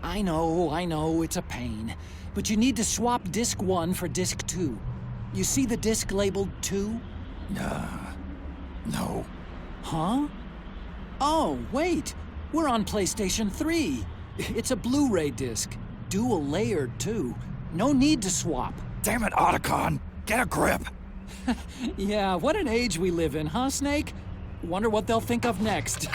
I know, it's a pain. But you need to swap disc 1 for disc 2. You see the disc labeled 2? No. Huh? Oh, wait! We're on PlayStation 3! It's a Blu-ray disc. Dual layered, too. No need to swap. Damn it, Otacon! Get a grip! Yeah, what an age we live in, huh, Snake? Wonder what they'll think of next.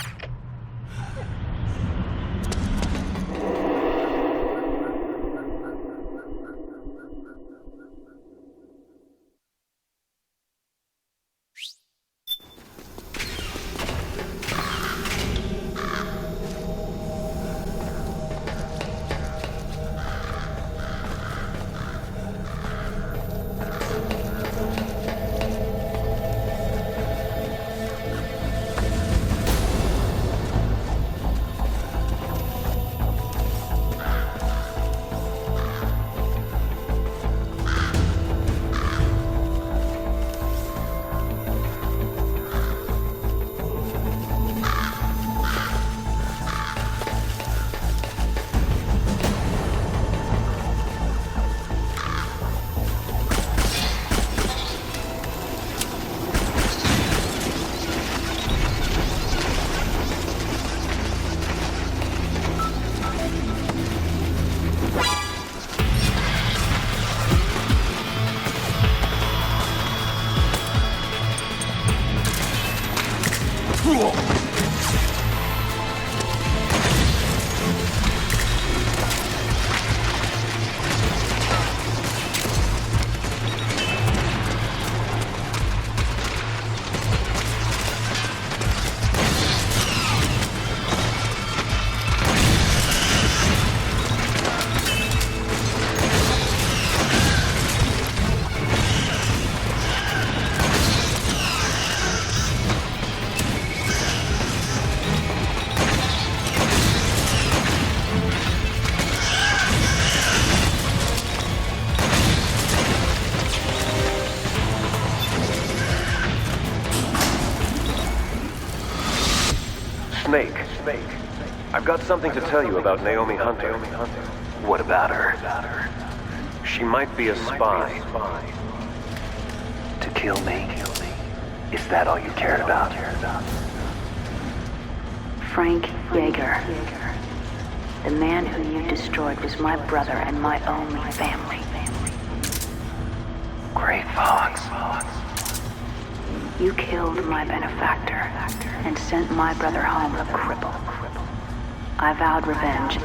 Snake. I've got something to tell you about Naomi Hunter. What about her? She might be a spy. To kill me? Is that all you cared about? Frank Yeager. The man who you destroyed was my brother and my only family. Gray Fox. You killed my benefactor and sent my brother home a cripple. I vowed revenge.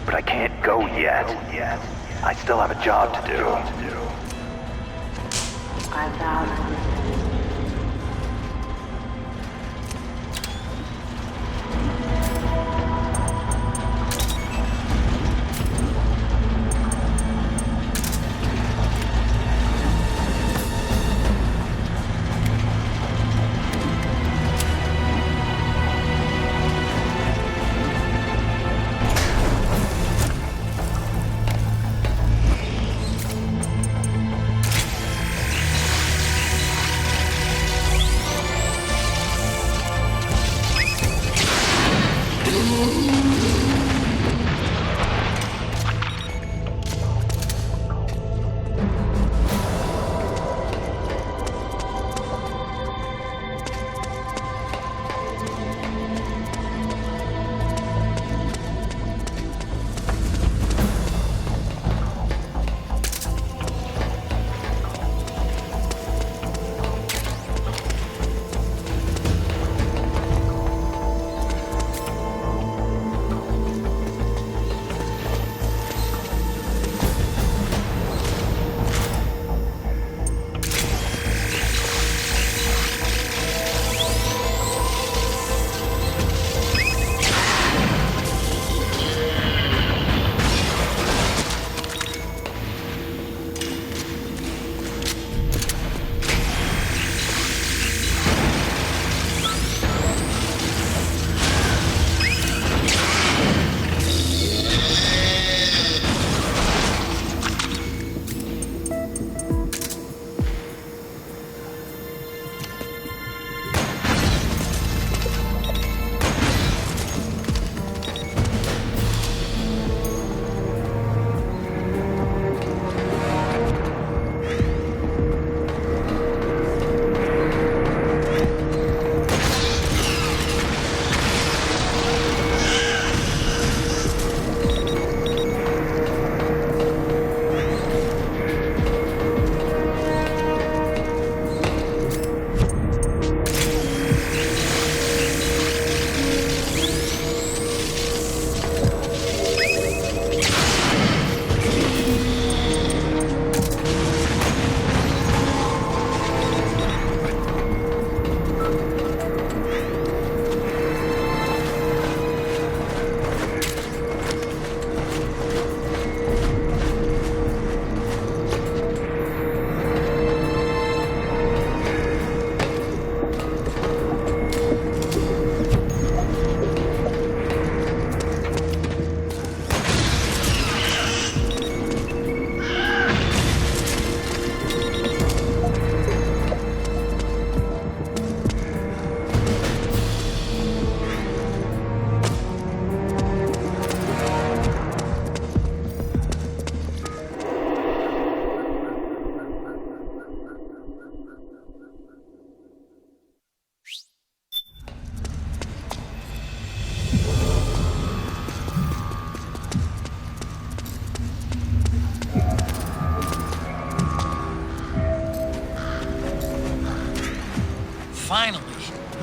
But I can't go yet. I still have a job to do. I vowed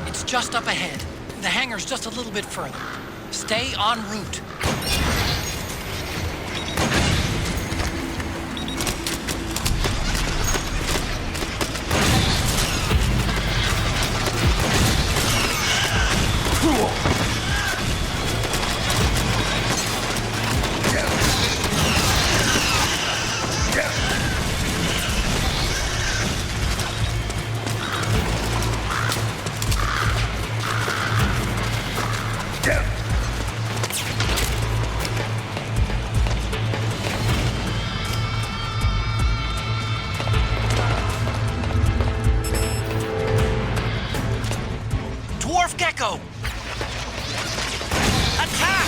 It's just up ahead. The hangar's just a little bit further. Stay en route. Gecko! Attack!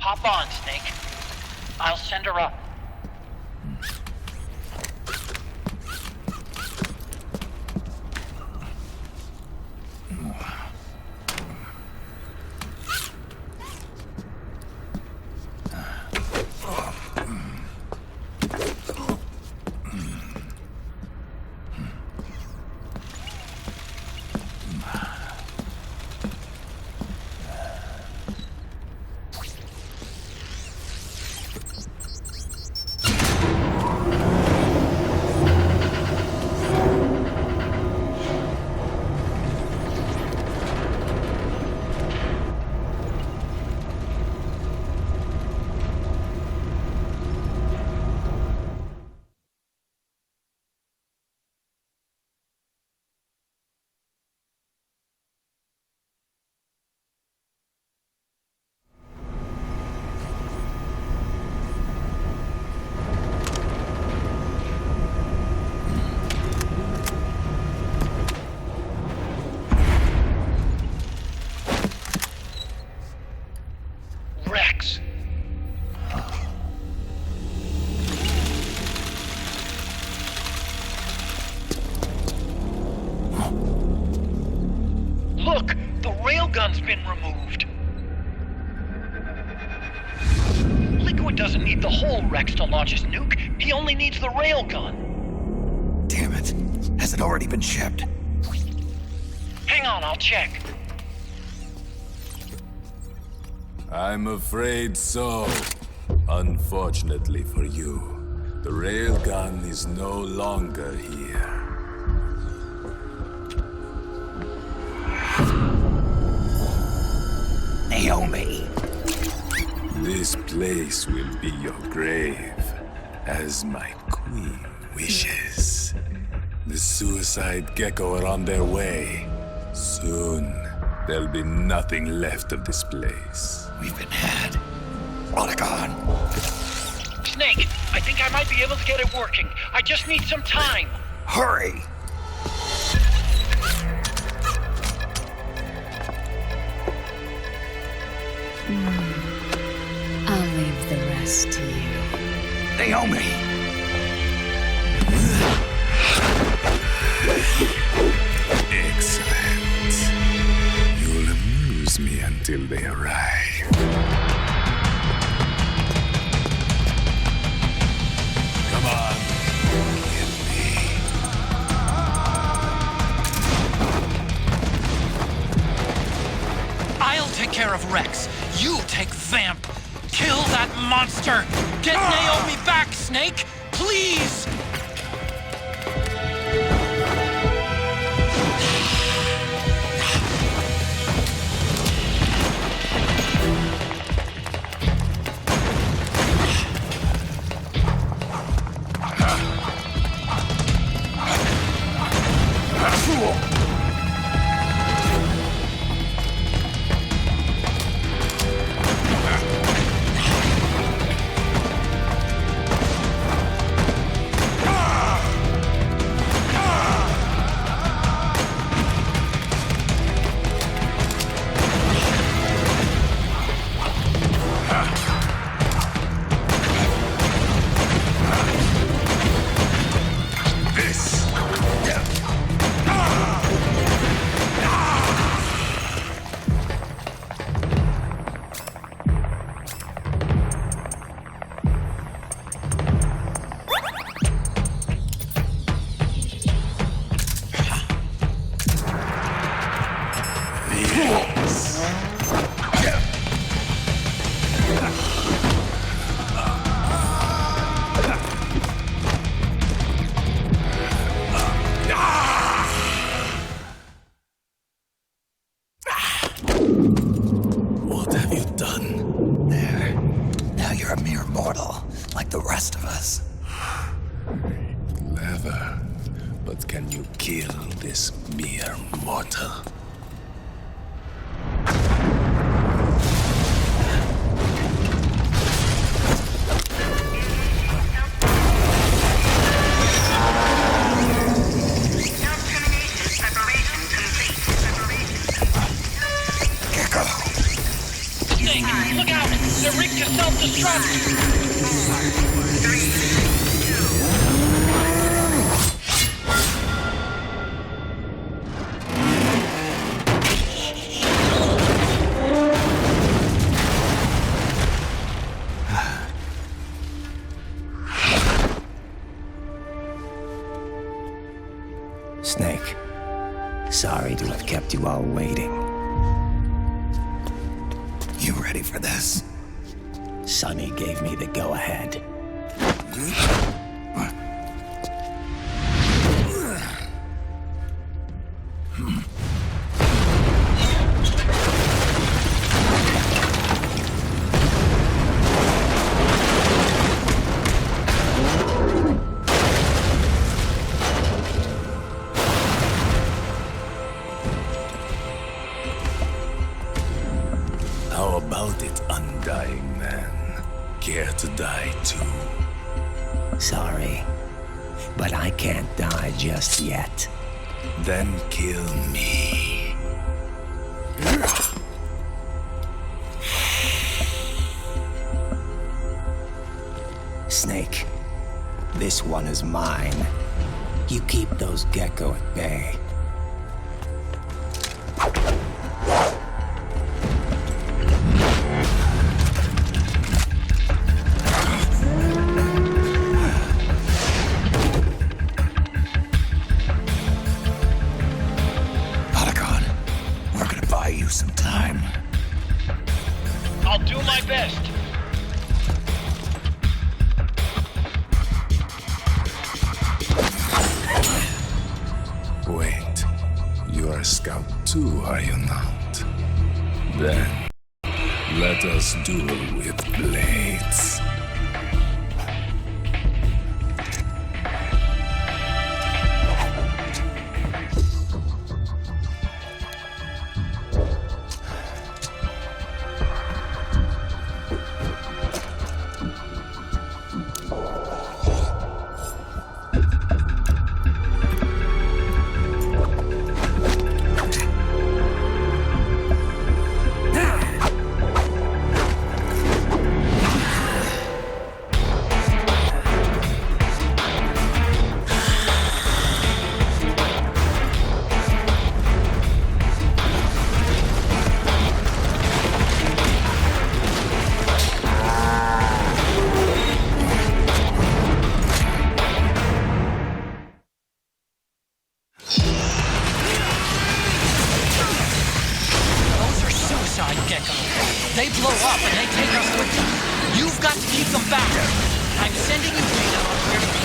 Hop on, Snake. I'll send her up. Look! The railgun's been removed! Liquid doesn't need the whole Rex to launch his nuke. He only needs the railgun. Damn it. Has it already been shipped? Hang on, I'll check. I'm afraid so. Unfortunately for you, the railgun is no longer here. Naomi. This place will be your grave, as my queen wishes. The suicide gecko are on their way. Soon, there'll be nothing left of this place. We've been had. Rodigon. Snake, I think I might be able to get it working. I just need some time. Hurry! I'll leave the rest to you. Naomi! Excellent. till they arrive. Come on, kill me. I'll take care of Rex. You take Vamp. Kill that monster. Get Naomi back, Snake. Please. Clever, but can you kill this mere mortal? Look out! They're rigged to self-destruct! Snake, sorry to have kept you all waiting. You ready for this? Sonny gave me the go-ahead. How about it, undying man? Care to die too? Sorry, but I can't die just yet. Then kill me. Snake, this one is mine. You keep those gecko at bay. Some time. I'll do my best. Wait, you are a scout too, are you not? Then, let us duel with blades. Gecko. They blow up and they take us with them. You've got to keep them back. I'm sending you data on where to be.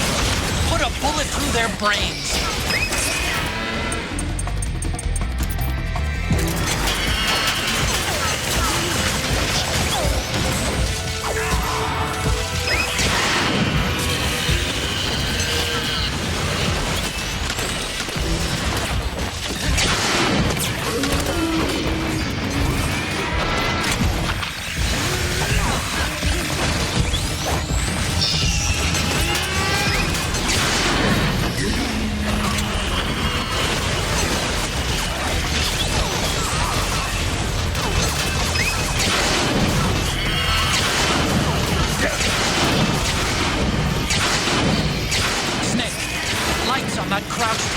Put a bullet through their brains.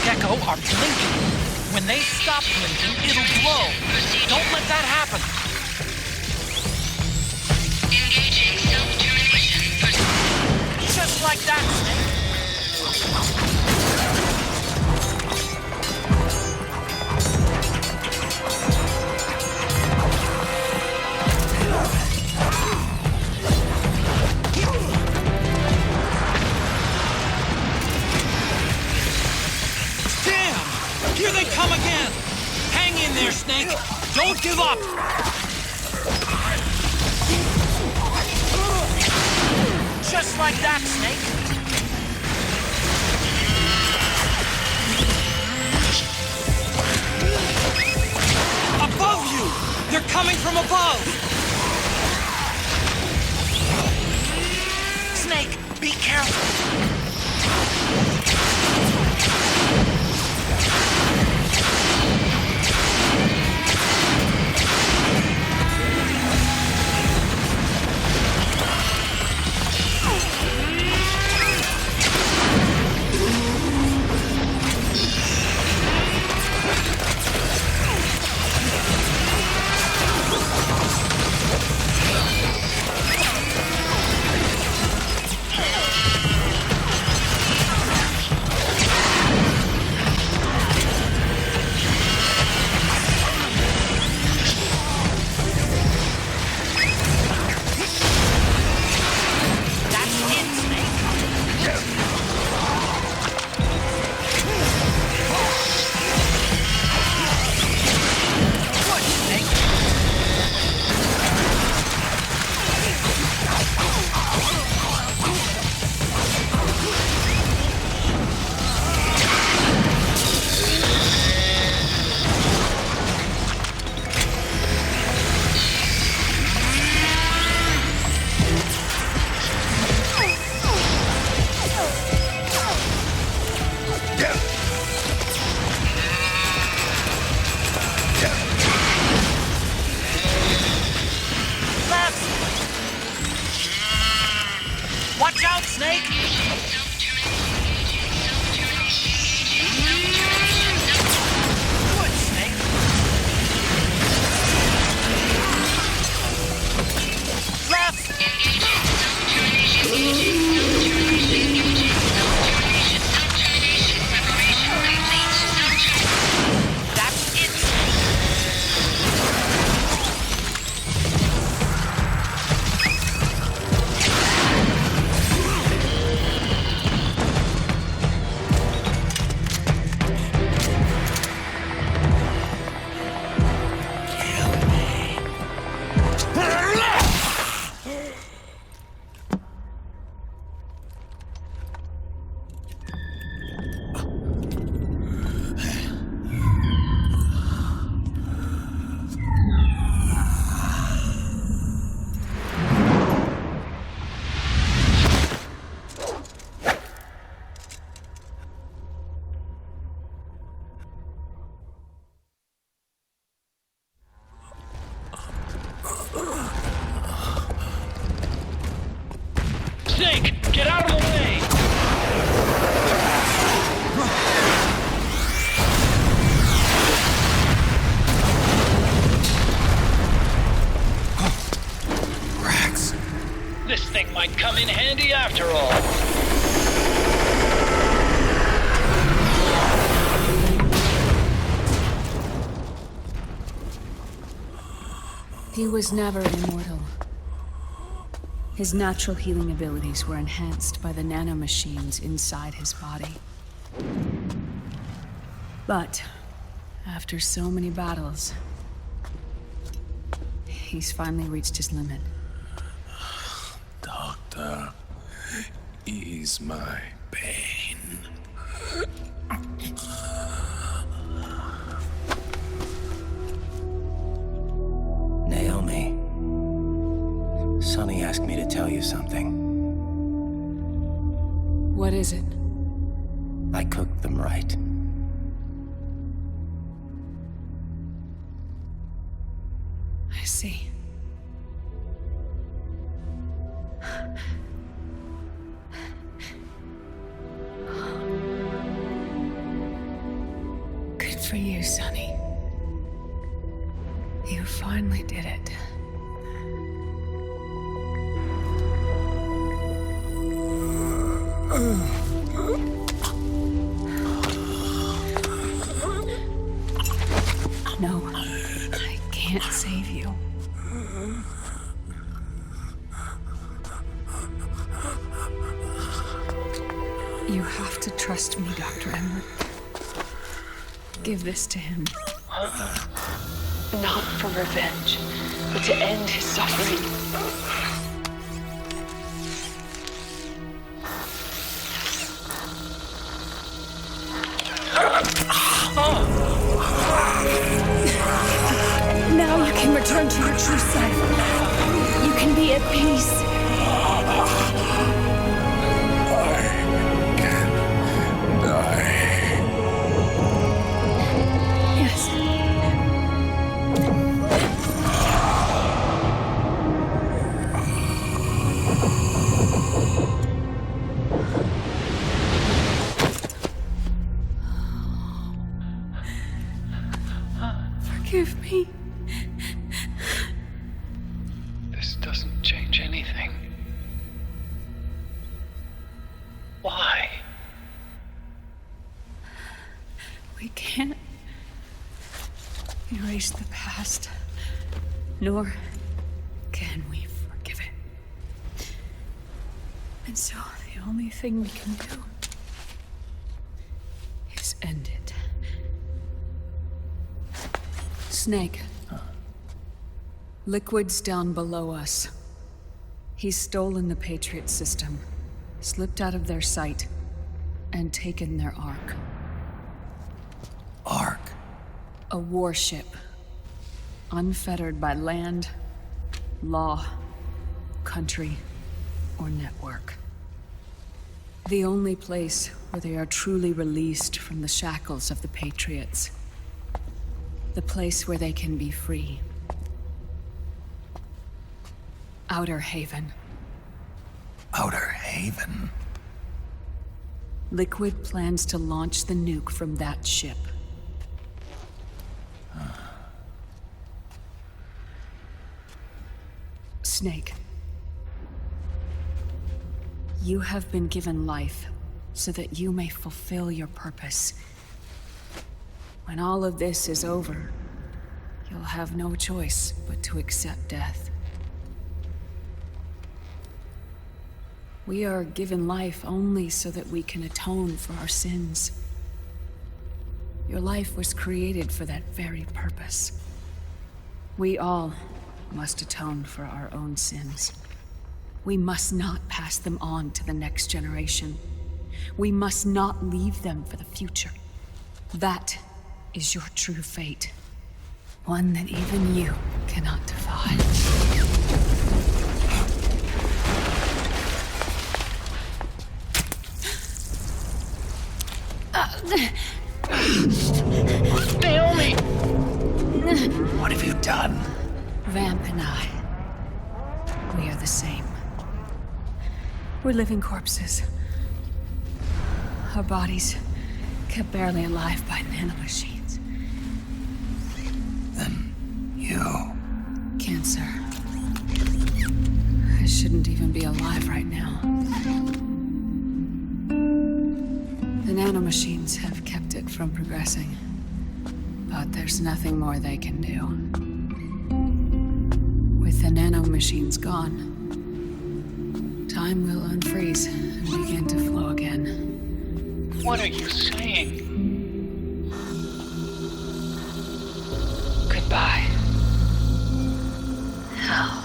Gecko are blinking. When they stop blinking, it'll blow. Don't let that happen. Engaging self-termination. Just like that, Snake. Here they come again! Hang in there, Snake! Don't give up! Just like that, Snake! Above you! They're coming from above! Snake, be careful! Watch out, Snake! Good, Snake! Left! That's it, Snake, get out of the way! Rex! This thing might come in handy after all. He was never immortal. His natural healing abilities were enhanced by the nanomachines inside his body. But, after so many battles, he's finally reached his limit. Doctor, ease my pain. Naomi, Sonny asked me to tell you something. What is it? I cooked them right. I see. Good for you, Sonny. You finally did it. No, I can't save you. You have to trust me, Dr. Emmer. Give this to him. Not for revenge, but to end his suffering. Now you can return to your true self. You can be at peace. Yes. Forgive me. This doesn't change anything. Why? We can't erase the past, nor can we forgive it. And so the only thing we can do is end it. Snake. Liquid's down below us. He's stolen the Patriots system, slipped out of their sight, and taken their Ark. Ark? A warship. Unfettered by land, law, country, or network. The only place where they are truly released from the shackles of the Patriots. The place where they can be free. Outer Haven. Outer Haven? Liquid plans to launch the nuke from that ship. Snake. You have been given life so that you may fulfill your purpose. When all of this is over, you'll have no choice but to accept death. We are given life only so that we can atone for our sins. Your life was created for that very purpose. We all must atone for our own sins. We must not pass them on to the next generation. We must not leave them for the future. That is your true fate. One that even you cannot defy. Naomi! What have you done? Vamp and I, we are the same. We're living corpses. Our bodies kept barely alive by nanomachines. Then you... Cancer. I shouldn't even be alive right now. The nanomachines have kept it from progressing. But there's nothing more they can do. machine's gone, time will unfreeze and begin to flow again. What are you saying? Goodbye. Hell.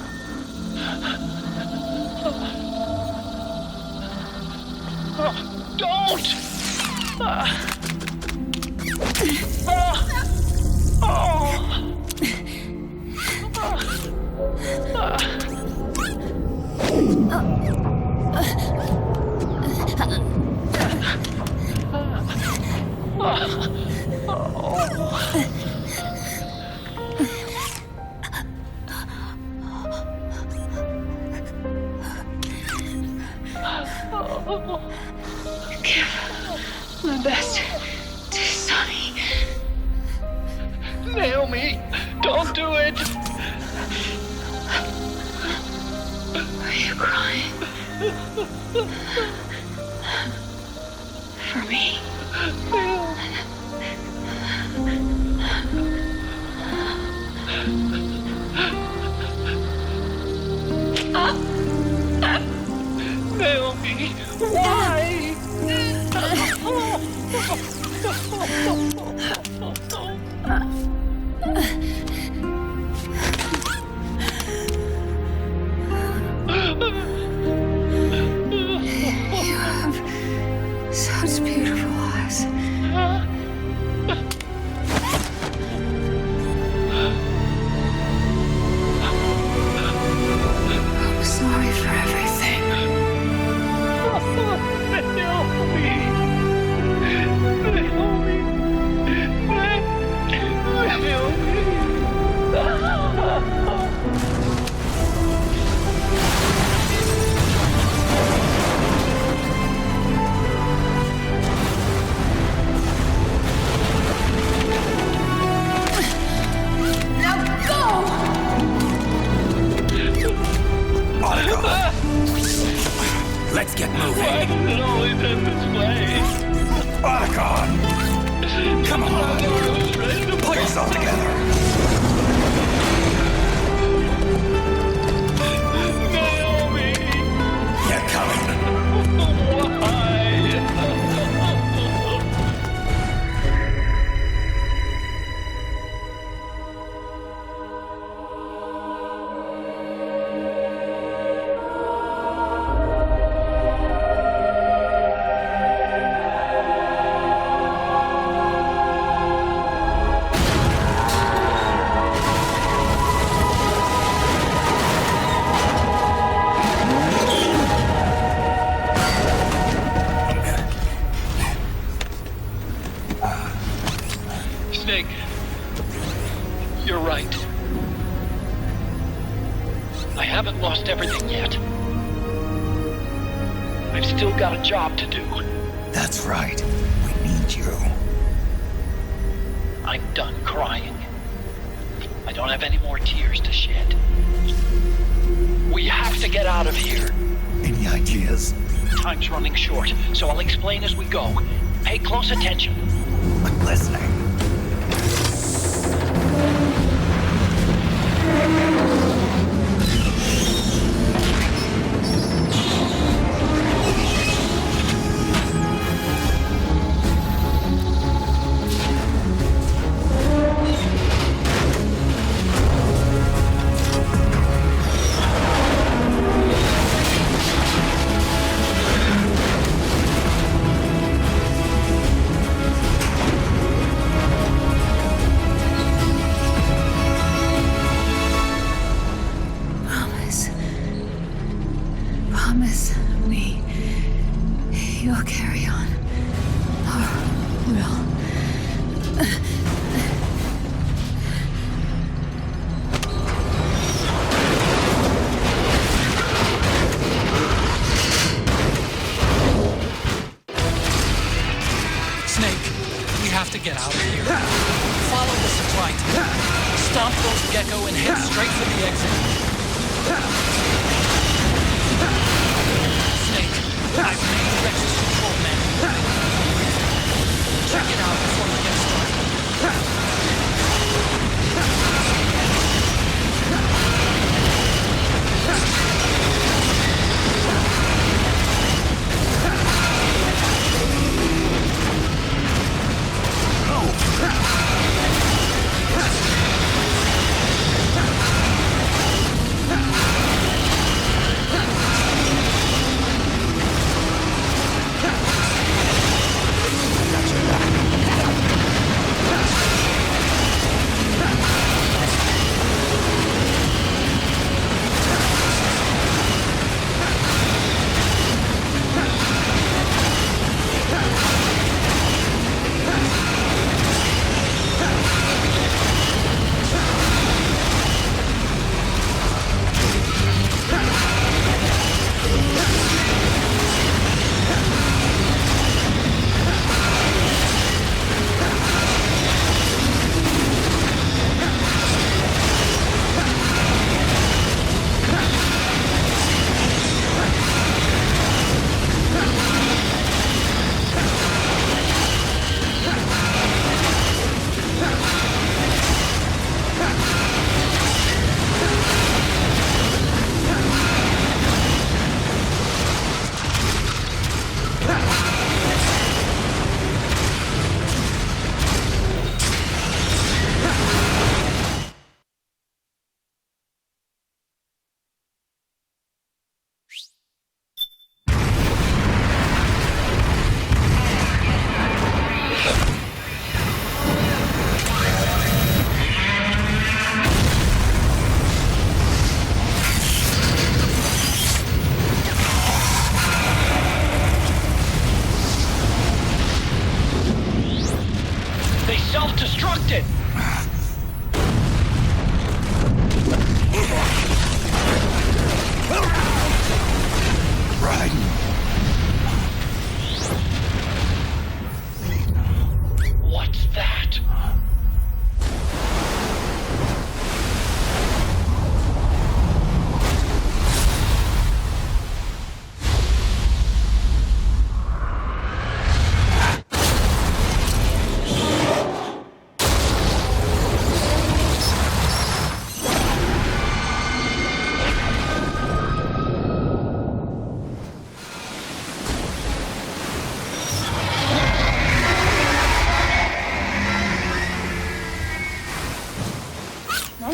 Don't! Give my best to Sonny. Naomi, don't do it! Are you crying? For me? Naomi, why? You have such beautiful eyes. I'm sorry for everything. Let's get moving. Why does it always end this way? Otacon! Come on! Pull yourself together! Naomi! They're coming! Why? Snake, you're right. I haven't lost everything yet. I've still got a job to do. That's right. We need you. I'm done crying. I don't have any more tears to shed. We have to get out of here. Any ideas? Time's running short, so I'll explain as we go. Pay close attention. I'm listening. Promise me you'll carry on. Or will. Snake, we have to get out of here. Follow the supply team. Stomp those gecko and head straight for the exit. Snake, I've made Rex's control manual. Check it out before we get started.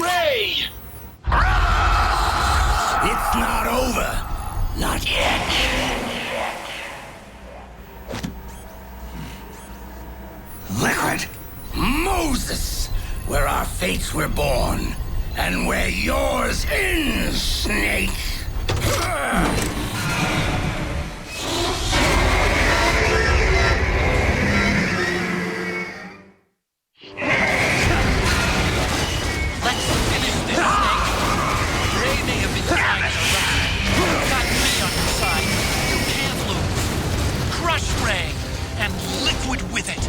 Ray! It's not over. Not yet. Liquid. Moses! Where our fates were born, and where yours ends, Snake. Let's finish this, Snake. Ray may have been trying to rush you. You've got me on your side. You can't lose. Crush Ray, and Liquid with it.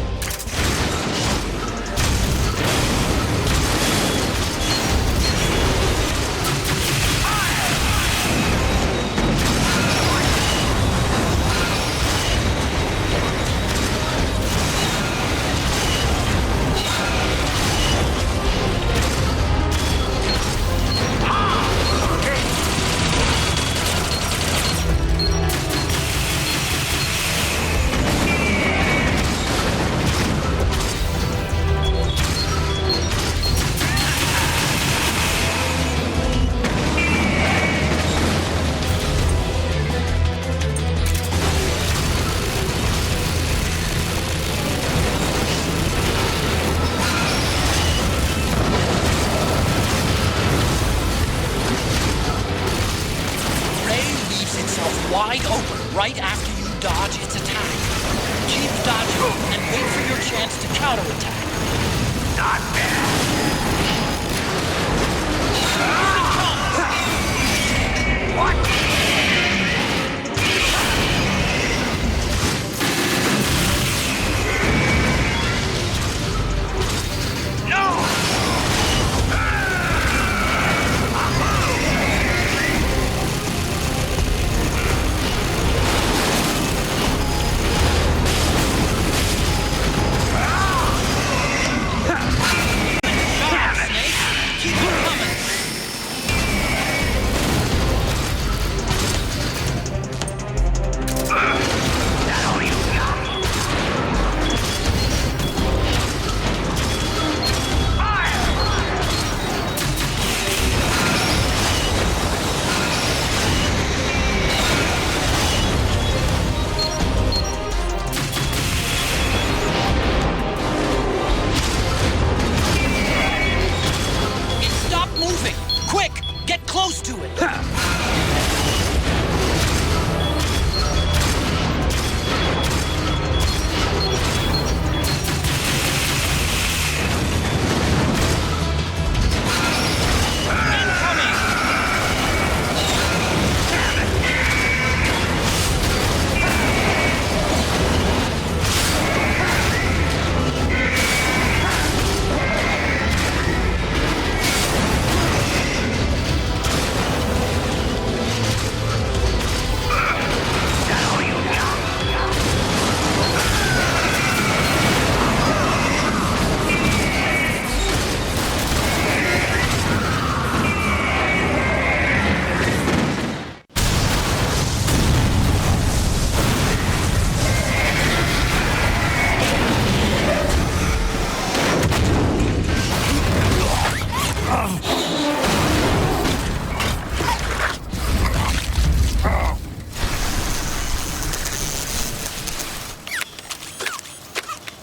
Wide open right after you dodge its attack. Keep dodging and wait for your chance to counterattack. Not bad. Here it comes! What? Close to it!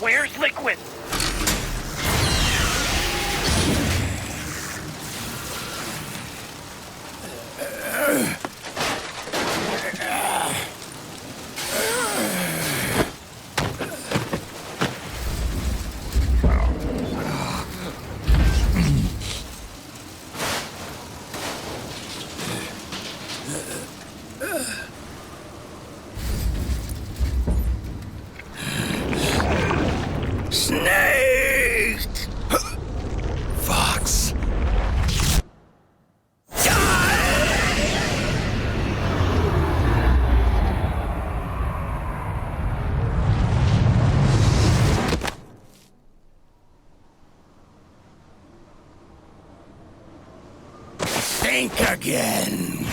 Where's Liquid? Snake! Fox. Think again.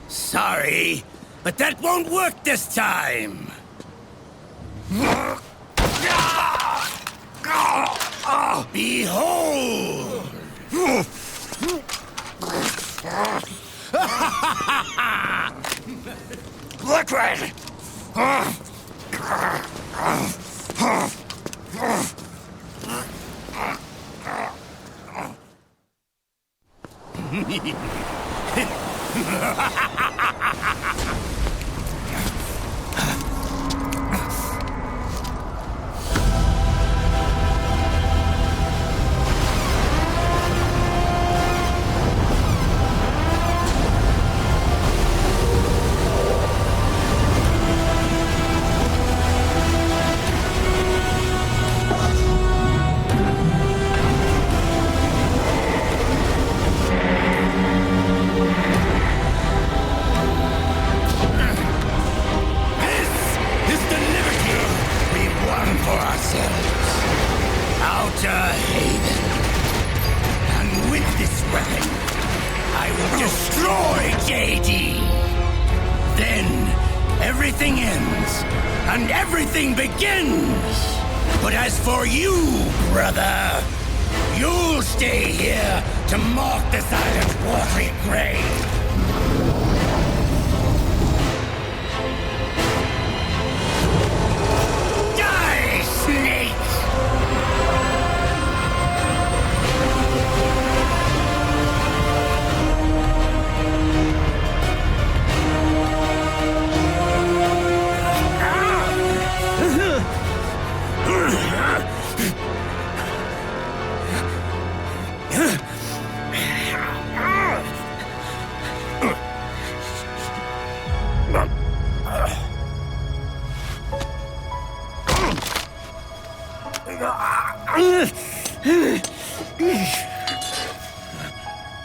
Sorry, but that won't work this time. Behold! Liquid!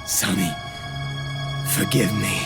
Sonny, forgive me.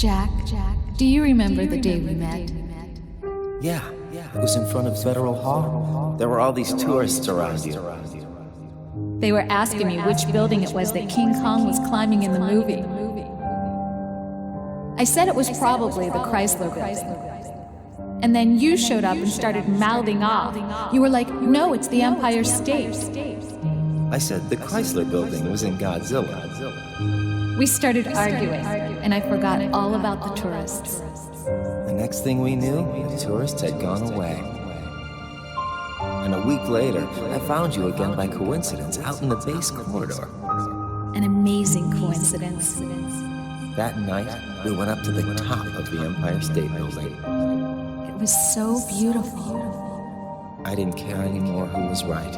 Jack, do you remember the day we met? Yeah, it was in front of Federal Hall. There were all these tourists around you. They were asking me which building it was that King Kong was climbing in the movie. I said it was probably the Chrysler Building. And then you showed up and started mouthing off. You were like, no, it's the Empire State. I said the Chrysler Building was in Godzilla. We started arguing, and I forgot all about the tourists. The next thing we knew, the tourists had gone away. And a week later, I found you again by coincidence out in the base corridor. An amazing coincidence. That night, we went up to the top of the Empire State Building. It was so beautiful. I didn't care anymore who was right.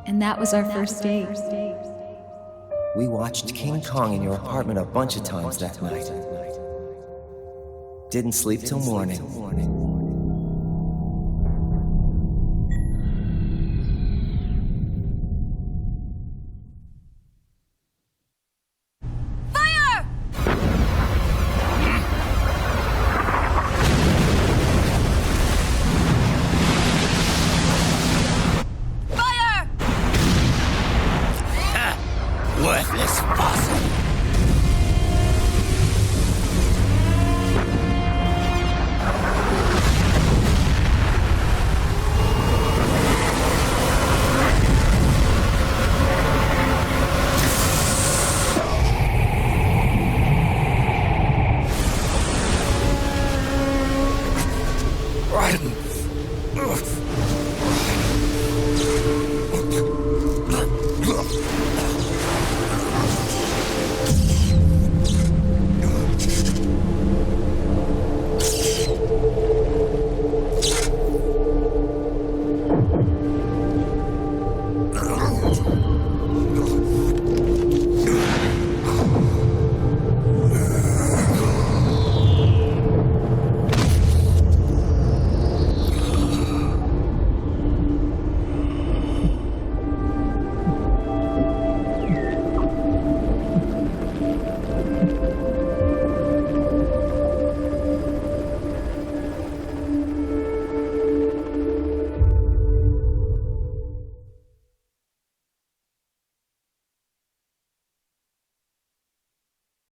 And that was our first date. We watched King Kong in your apartment a bunch of times that night. Didn't sleep till morning. worthless fossil.